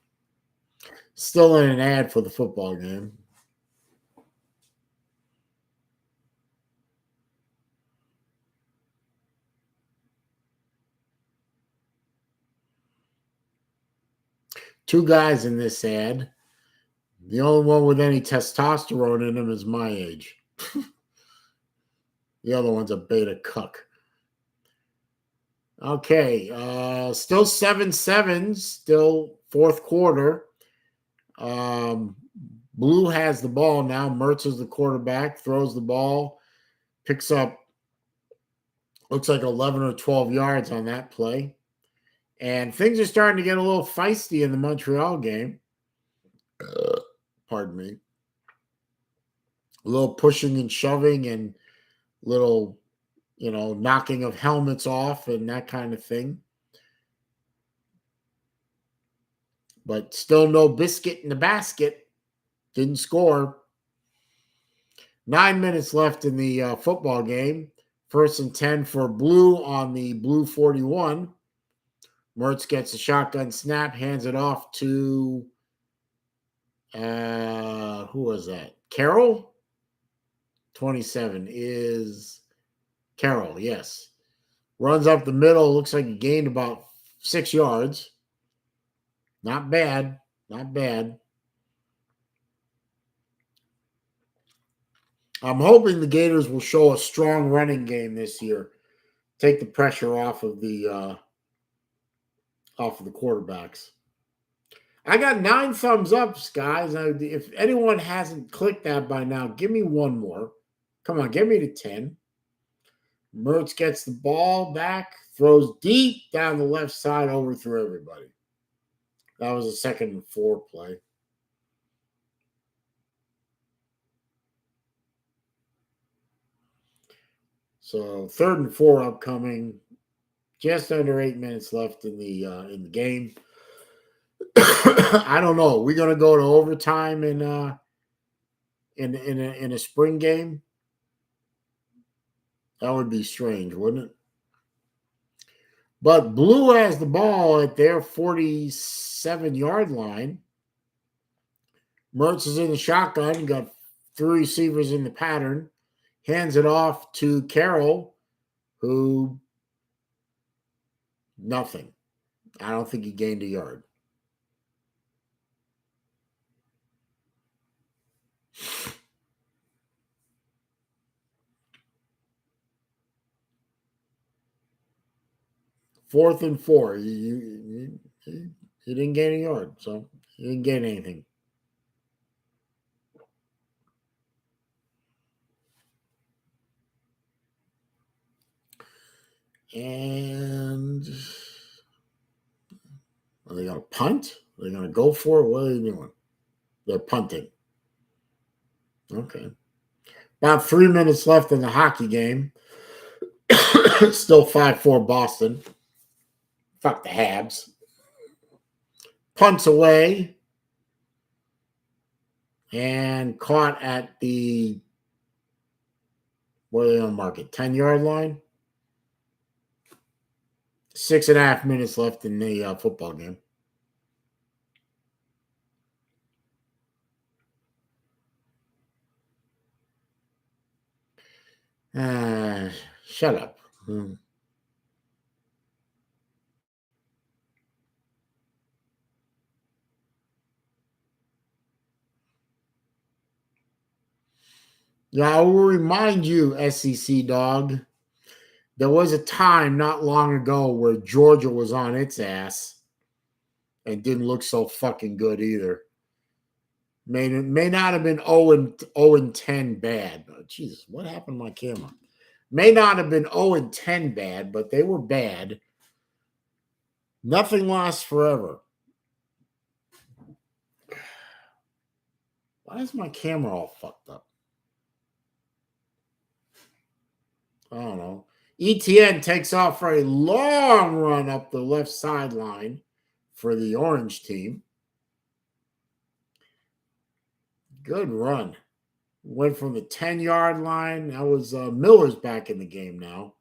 Still in an ad for the football game. Two guys in this ad. The only one with any testosterone in him is my age. The other one's a beta cuck. Okay, still 7-7, still fourth quarter. Blue has the ball now. Mertz is the quarterback, throws the ball, picks up, looks like 11 or 12 yards on that play. And things are starting to get a little feisty in the Montreal game. Pardon me. A little pushing and shoving and little, knocking of helmets off and that kind of thing. But still no biscuit in the basket. Didn't score. 9 minutes left in the football game. 1st and 10 for Blue on the Blue 41. Mertz gets a shotgun snap, hands it off to, who was that? Carroll? 27 is Carroll, yes. Runs up the middle, looks like he gained about 6 yards. Not bad, not bad. I'm hoping the Gators will show a strong running game this year. Take the pressure off of the quarterbacks. I got 9 thumbs up, guys. If anyone hasn't clicked that by now, give me one more. Come on, get me to 10. Mertz gets the ball back, throws deep down the left side, overthrew everybody. That was a 2nd and 4 play. So 3rd and 4 upcoming. Just under 8 minutes left in the game. I don't know. We're gonna go to overtime in a spring game. That would be strange, wouldn't it? But Blue has the ball at their 47-yard line. Mertz is in the shotgun. Got 3 receivers in the pattern. Hands it off to Carroll, who nothing. I don't think he gained a yard. Fourth and 4. He didn't gain a yard, so he didn't gain anything. And are they going to punt? Are they going to go for it? What are they doing? They're punting. Okay. About 3 minutes left in the hockey game. Still 5-4 Boston. Fuck the Habs. Punts away. And caught at the, what are they on market? 10-yard line? 6.5 minutes left in the football game. Shut up. Yeah, I will remind you, SEC dog, there was a time not long ago where Georgia was on its ass and didn't look so fucking good either. May not have been 0-10 bad. Oh, Jesus, what happened to my camera? May not have been 0-10 bad, but they were bad. Nothing lasts forever. Why is my camera all fucked up? I don't know. ETN takes off for a long run up the left sideline for the orange team. Good run. Went from the 10-yard line. That was Miller's back in the game now.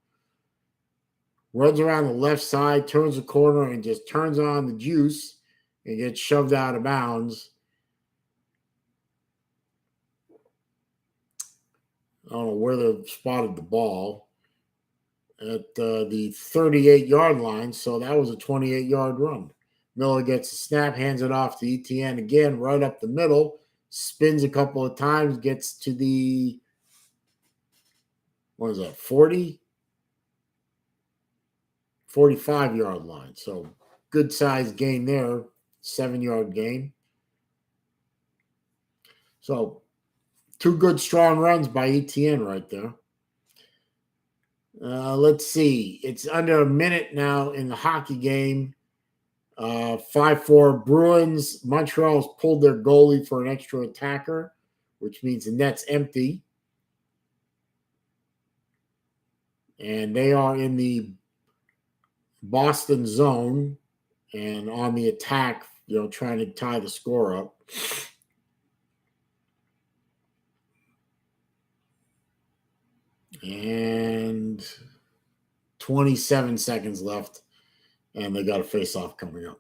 runs around the left side, turns the corner, and just turns on the juice and gets shoved out of bounds. I don't know where they spotted the ball at the 38-yard line, so that was a 28-yard run. Miller gets a snap, hands it off to Etienne again, right up the middle, spins a couple of times, gets to the, what is that, 40? 45-yard line. So good sized gain there, 7-yard gain. So two good strong runs by Etienne right there. Let's see. It's under a minute now in the hockey game. 5-4 Bruins. Montreal's pulled their goalie for an extra attacker, which means the net's empty. And they are in the Boston zone and on the attack, trying to tie the score up. And 27 seconds left, and they got a face-off coming up.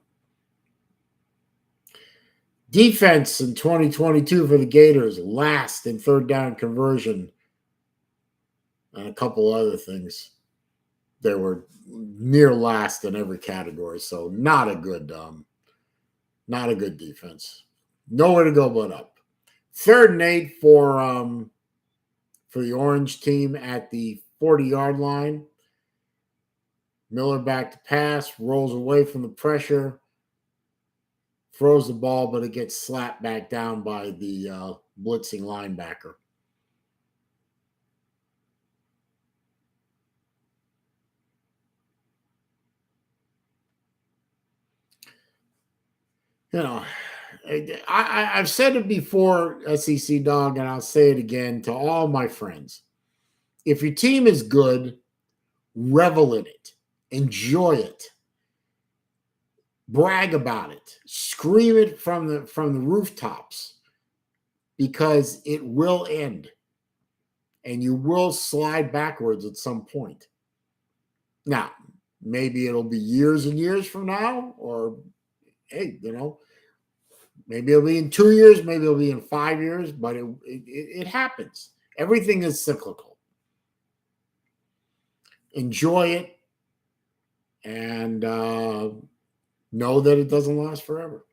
Defense in 2022 for the Gators, last in third down conversion, and a couple other things. They were near last in every category, so not a good defense. Nowhere to go but up. 3rd and 8 for the Orange team at the 40-yard line. Miller back to pass, rolls away from the pressure, throws the ball, but it gets slapped back down by the blitzing linebacker. I've said it before, SEC Dog, and I'll say it again to all my friends. If your team is good, revel in it. Enjoy it. Brag about it. Scream it from the rooftops, because it will end and you will slide backwards at some point. Now, maybe it'll be years and years from now, or hey, maybe it'll be in 2 years, maybe it'll be in 5 years, but it happens. Everything is cyclical. Enjoy it and know that it doesn't last forever.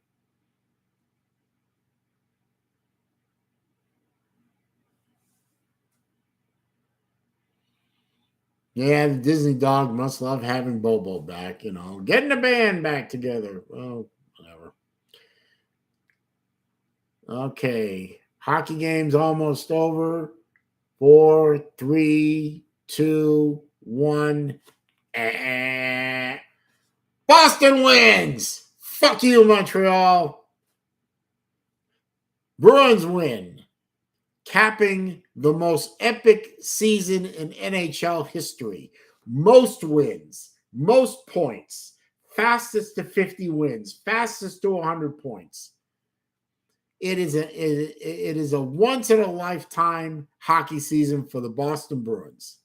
Yeah, the Disney Dog must love having Bobo back, getting the band back together. Well, whatever. Okay. Hockey game's almost over. 4, 3, 2, 1. Boston wins. Fuck you, Montreal. Bruins win, capping the most epic season in NHL history. Most wins, most points, fastest to 50 wins, fastest to 100 points. It is a once in a lifetime hockey season for the Boston Bruins.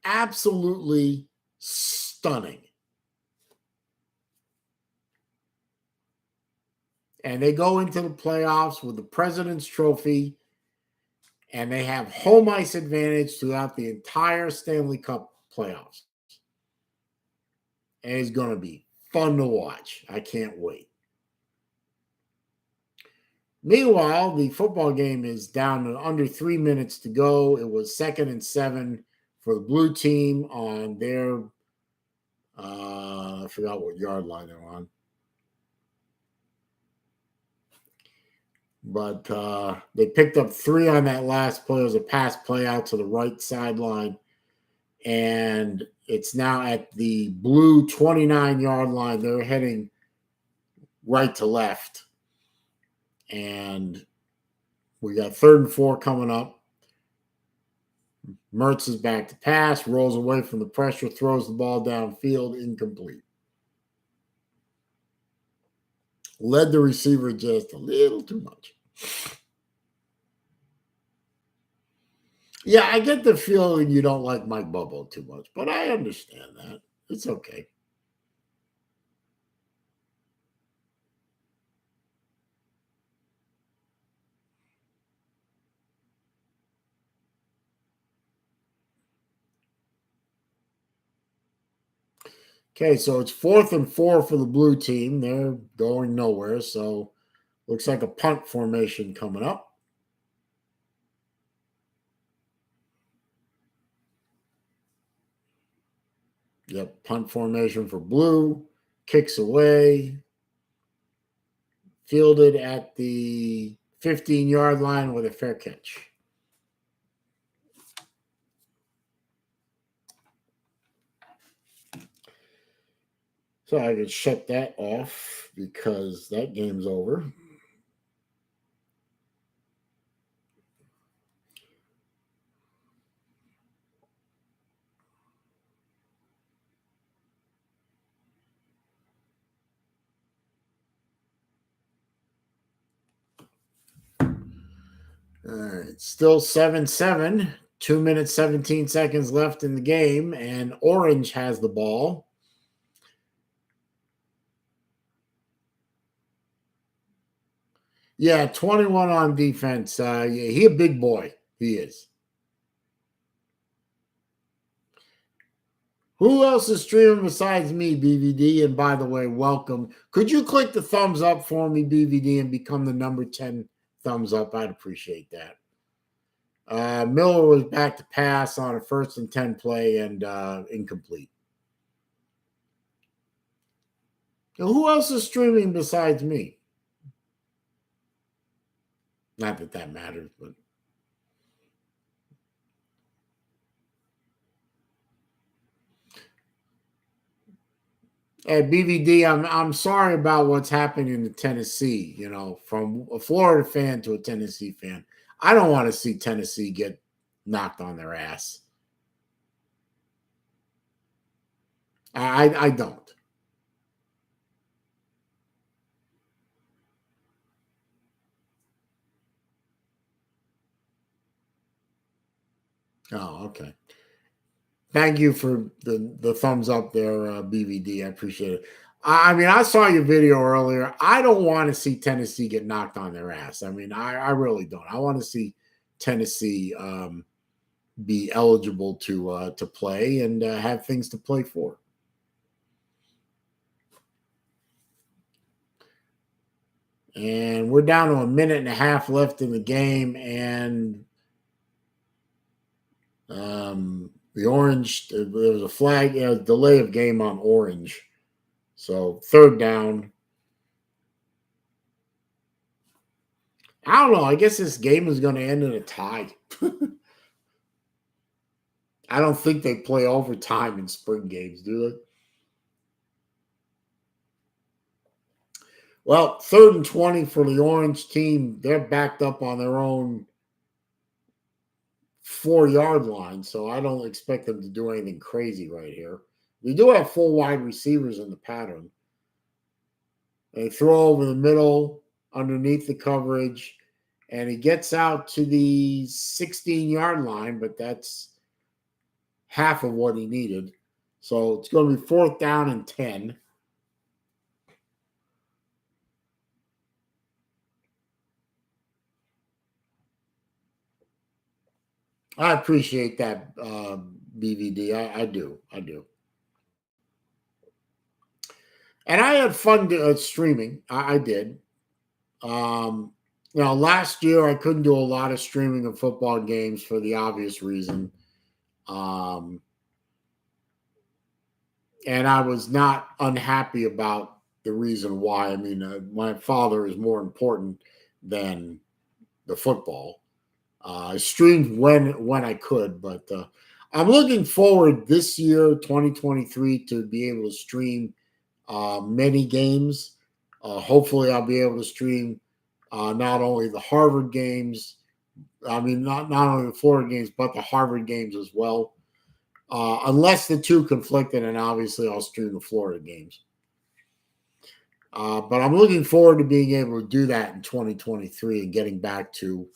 Absolutely stunning. And they go into the playoffs with the President's Trophy, and they have home ice advantage throughout the entire Stanley Cup playoffs. And it's going to be fun to watch. I can't wait. Meanwhile, the football game is down to under 3 minutes to go. It was 2nd and 7 for the blue team on their, I forgot what yard line they're on. But they picked up 3 on that last play. It was a pass play out to the right sideline. And it's now at the blue 29-yard line. They're heading right to left. And we got 3rd and 4 coming up. Mertz is back to pass, rolls away from the pressure, throws the ball downfield, incomplete. Led the receiver just a little too much. Yeah, I get the feeling you don't like Mike Bobo too much, but I understand that. It's okay. Okay, so it's 4th and 4 for the blue team. They're going nowhere, so looks like a punt formation coming up. Yep, punt formation for blue. Kicks away. Fielded at the 15-yard line with a fair catch. So I could shut that off because that game's over. All right, still 7-7. 2 minutes, 17 seconds left in the game, and Orange has the ball. Yeah, 21 on defense. Yeah, he a big boy. He is. Who else is streaming besides me, BVD? And by the way, welcome. Could you click the thumbs up for me, BVD, and become the number 10 thumbs up? I'd appreciate that. Miller was back to pass on a 1st and 10 play and incomplete. Now, who else is streaming besides me? Not that that matters, but hey, BVD, I'm sorry about what's happening in Tennessee. You know, from a Florida fan to a Tennessee fan, I don't want to see Tennessee get knocked on their ass. I don't. Oh, okay. Thank you for the thumbs up there, BVD. I appreciate it. I mean, I saw your video earlier. I don't want to see Tennessee get knocked on their ass. I mean, I really don't. I want to see Tennessee be eligible to play and have things to play for. And we're down to a minute and a half left in the game, and the Orange, there was a flag, delay of game on Orange. So 3rd down. I don't know. I guess this game is going to end in a tie. I don't think they play overtime in spring games, do they? Well, 3rd and 20 for the Orange team. They're backed up on their own 4-yard line, so I don't expect them to do anything crazy right here. We do have full wide receivers in the pattern. They throw over the middle underneath the coverage, and he gets out to the 16-yard line, but that's half of what he needed. So it's going to be 4th down and 10. I appreciate that, BVD. I do. I do. And I had fun streaming. I did. Um, last year I couldn't do a lot of streaming of football games for the obvious reason. Um, and I was not unhappy about the reason why. I mean, my father is more important than the football. I streamed when I could, but I'm looking forward this year, 2023, to be able to stream many games. Hopefully, I'll be able to stream not only the Harvard games, I mean, not only the Florida games, but the Harvard games as well. Unless the two conflict, and then obviously I'll stream the Florida games. But I'm looking forward to being able to do that in 2023 and getting back to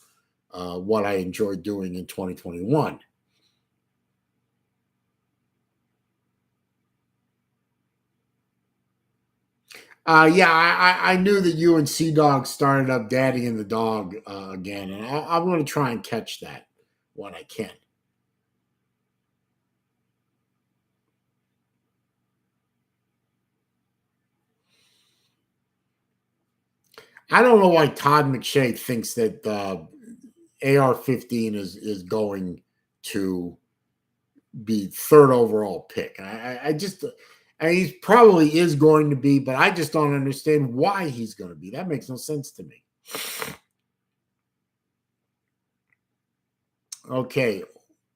what I enjoyed doing in 2021. Yeah, I knew that you and Sea Dog started up Daddy and the Dog again, and I'm going to try and catch that when I can. I don't know why Todd McShay thinks that AR-15 is going to be third overall pick. I just, he probably is going to be, but I just don't understand why he's going to be. That makes no sense to me. Okay,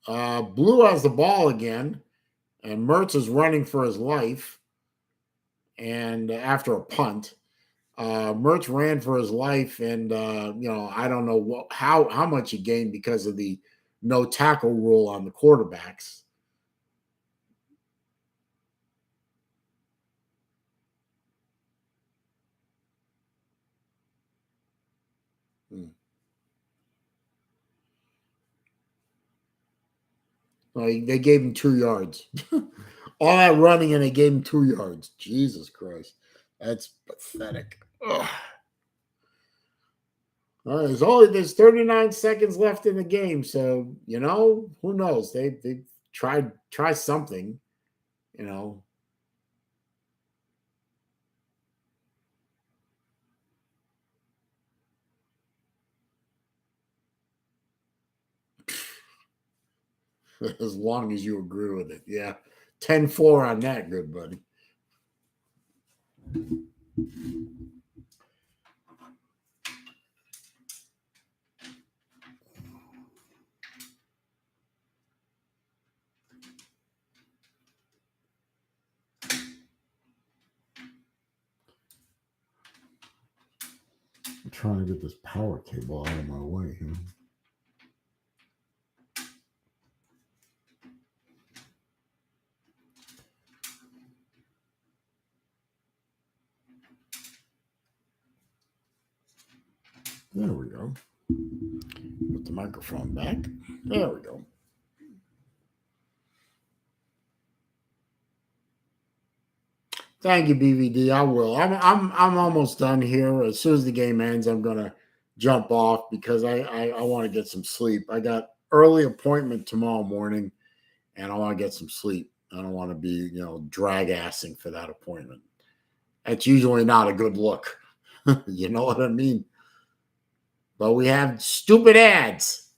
Blue has the ball again, and Mertz is running for his life. And after a punt, Mertz ran for his life, and I don't know how much he gained because of the no tackle rule on the quarterbacks. Hmm. Well, they gave him 2 yards. All that running, and they gave him 2 yards. Jesus Christ, that's pathetic. Ugh. There's 39 seconds left in the game, so who knows? They try something, you know. As long as you agree with it, yeah. 10-4 on that, good buddy. I'm trying to get this power cable out of my way here. There we go. Put the microphone back. There we go. Thank you, BVD. I will. I'm almost done here. As soon as the game ends, I'm gonna jump off because I want to get some sleep. I got early appointment tomorrow morning, and I want to get some sleep. I don't want to be drag assing for that appointment. That's usually not a good look. You know what I mean? But we have stupid ads.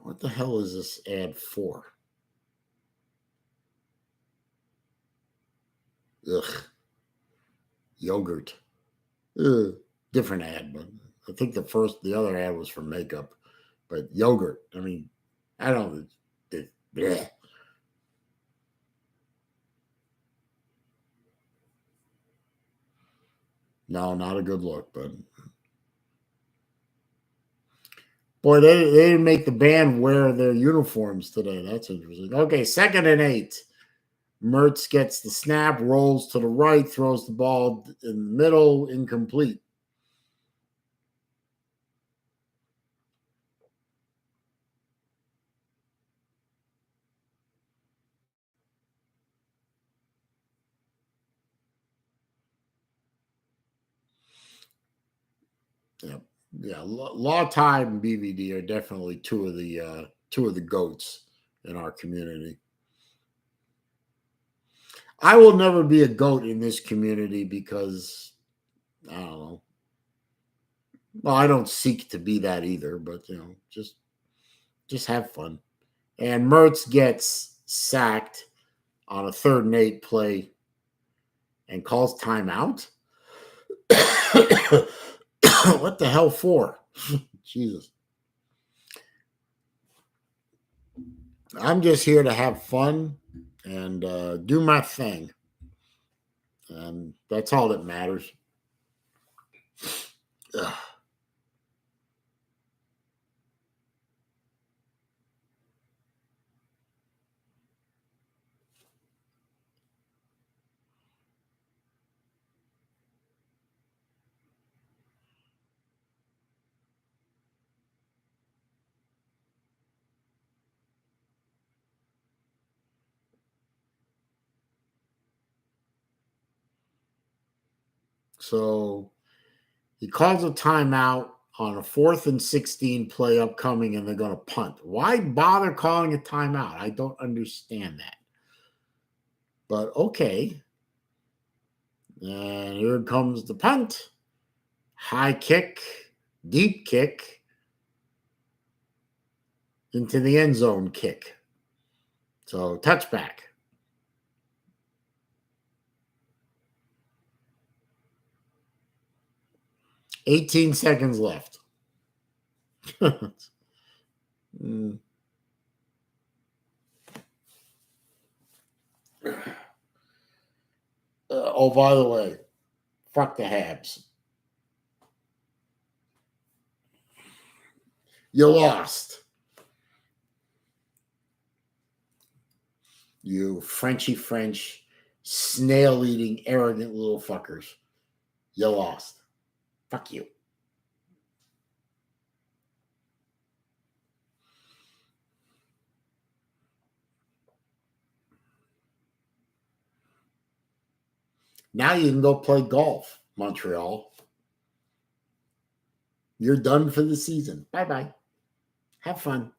What the hell is this ad for? Ugh. Yogurt. Ugh. Different ad, but I think the other ad was for makeup. But yogurt, I mean, I don't. Bleh. No, not a good look. But boy, they didn't make the band wear their uniforms today. That's interesting. Okay, 2nd and 8. Mertz gets the snap, rolls to the right, throws the ball in the middle, incomplete. Yeah, yeah. Law Tide and BVD are definitely two of the goats in our community. I will never be a goat in this community because I don't know. Well, I don't seek to be that either, but just have fun. And Mertz gets sacked on a 3rd and 8 play and calls timeout. What the hell for? Jesus. I'm just here to have fun and do my thing. And that's all that matters. Ugh. So he calls a timeout on a 4th and 16 play upcoming, and they're going to punt. Why bother calling a timeout? I don't understand that. But okay. And here comes the punt. High kick, deep kick, into the end zone kick. So touchback. 18 seconds left. Oh, by the way, fuck the Habs. You lost. You Frenchy French, snail-eating, arrogant little fuckers. You lost. Fuck you. Now you can go play golf, Montreal. You're done for the season. Bye-bye. Have fun.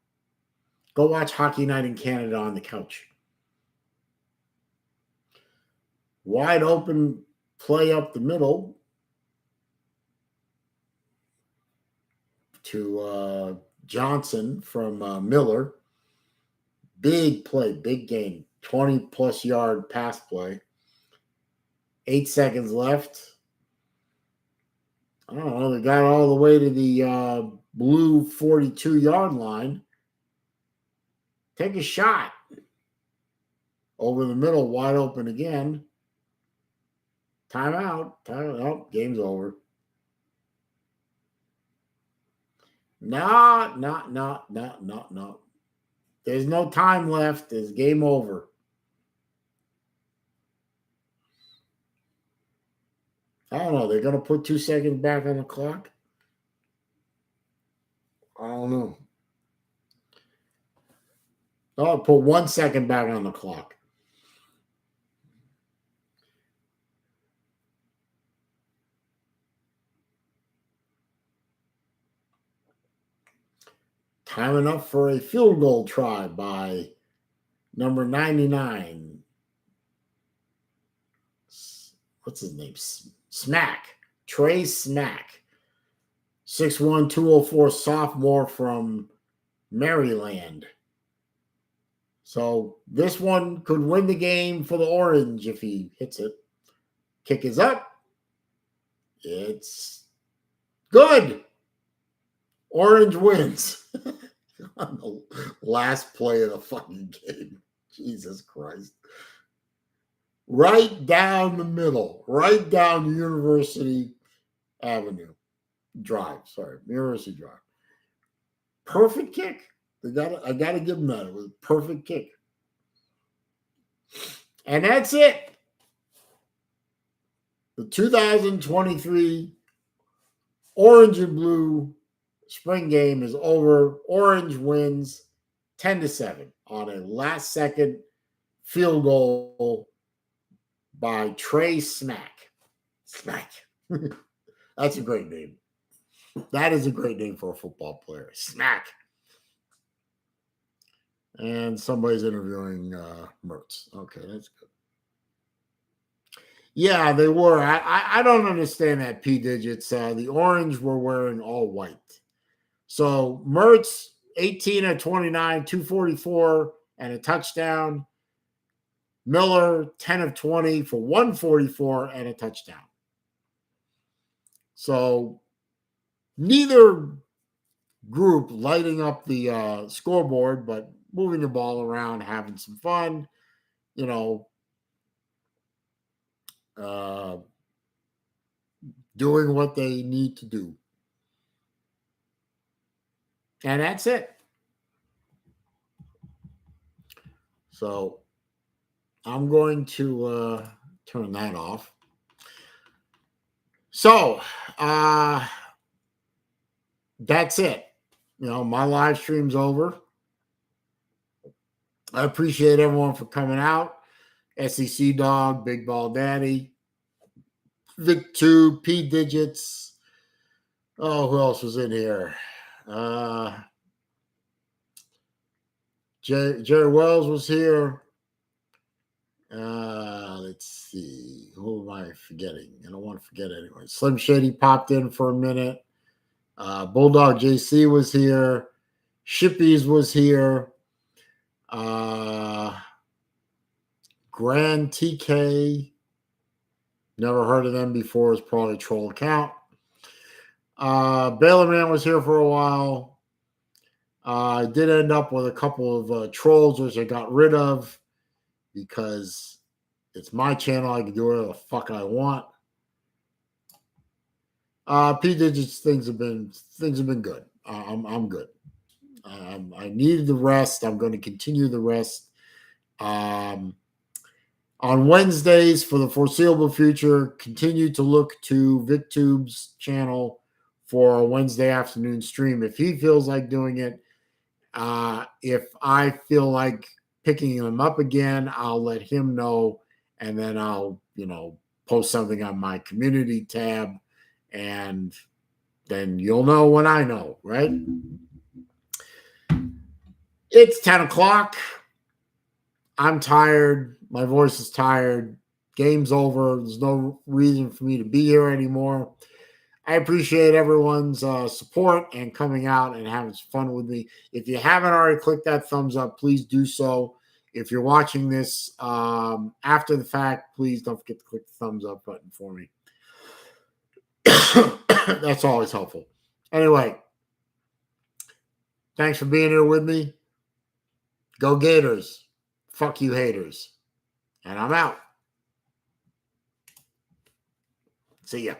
Go watch Hockey Night in Canada on the couch. Wide open play up the middle to Johnson from Miller. Big play, big game. 20-plus yard pass play. 8 seconds left. I don't know. They got all the way to the blue 42-yard line. Take a shot. Over the middle, wide open again. Timeout. Oh, game's over. No. There's no time left. There's game over. I don't know. They're going to put 2 seconds back on the clock? I don't know. Oh, put 1 second back on the clock. Time enough for a field goal try by number 99. What's his name? Smack. Trey Smack. 6'1", 204 sophomore from Maryland. So this one could win the game for the Orange if he hits it. Kick is up. It's good. Orange wins on the last play of the fucking game. Jesus Christ. Right down the middle. Right down University Avenue. University Drive. Perfect kick. I got to give them that. It was a perfect kick. And that's it. The 2023 Orange and Blue spring game is over. Orange wins 10-7 on a last-second field goal by Trey Smack. Smack. That's a great name. That is a great name for a football player. Smack. And somebody's interviewing Mertz. Okay, that's good. Yeah, they were. I don't understand that, P digits. The Orange were wearing all white. So Mertz, 18 of 29, 244, and a touchdown. Miller, 10 of 20 for 144 and a touchdown. So neither group lighting up the scoreboard, but moving the ball around, having some fun, doing what they need to do. And that's it. So I'm going to turn that off. So that's it. My live stream's over. I appreciate everyone for coming out. SEC Dog, Big Ball Daddy, Vic2, P Digits. Oh, who else was in here? Jerry Wells was here. Let's see. Who am I forgetting? I don't want to forget anyone. Slim Shady popped in for a minute. Bulldog JC was here. Shippies was here. Grand TK. Never heard of them before. It's probably a troll account. Baylor Man was here for a while. I did end up with a couple of trolls, which I got rid of because it's my channel. I can do whatever the fuck I want. P Digits things have been good. I'm good. I needed the rest. I'm going to continue the rest. On Wednesdays for the foreseeable future, continue to look to VicTube's channel for a Wednesday afternoon stream if he feels like doing it. If I feel like picking him up again, I'll let him know, and then I'll, post something on my community tab, and then you'll know when I know, right? It's 10 o'clock. I'm tired. My voice is tired. Game's over. There's no reason for me to be here anymore. I appreciate everyone's support and coming out and having fun with me. If you haven't already clicked that thumbs up, please do so. If you're watching this after the fact, please don't forget to click the thumbs up button for me. That's always helpful. Anyway, thanks for being here with me. Go Gators. Fuck you haters. And I'm out. See ya.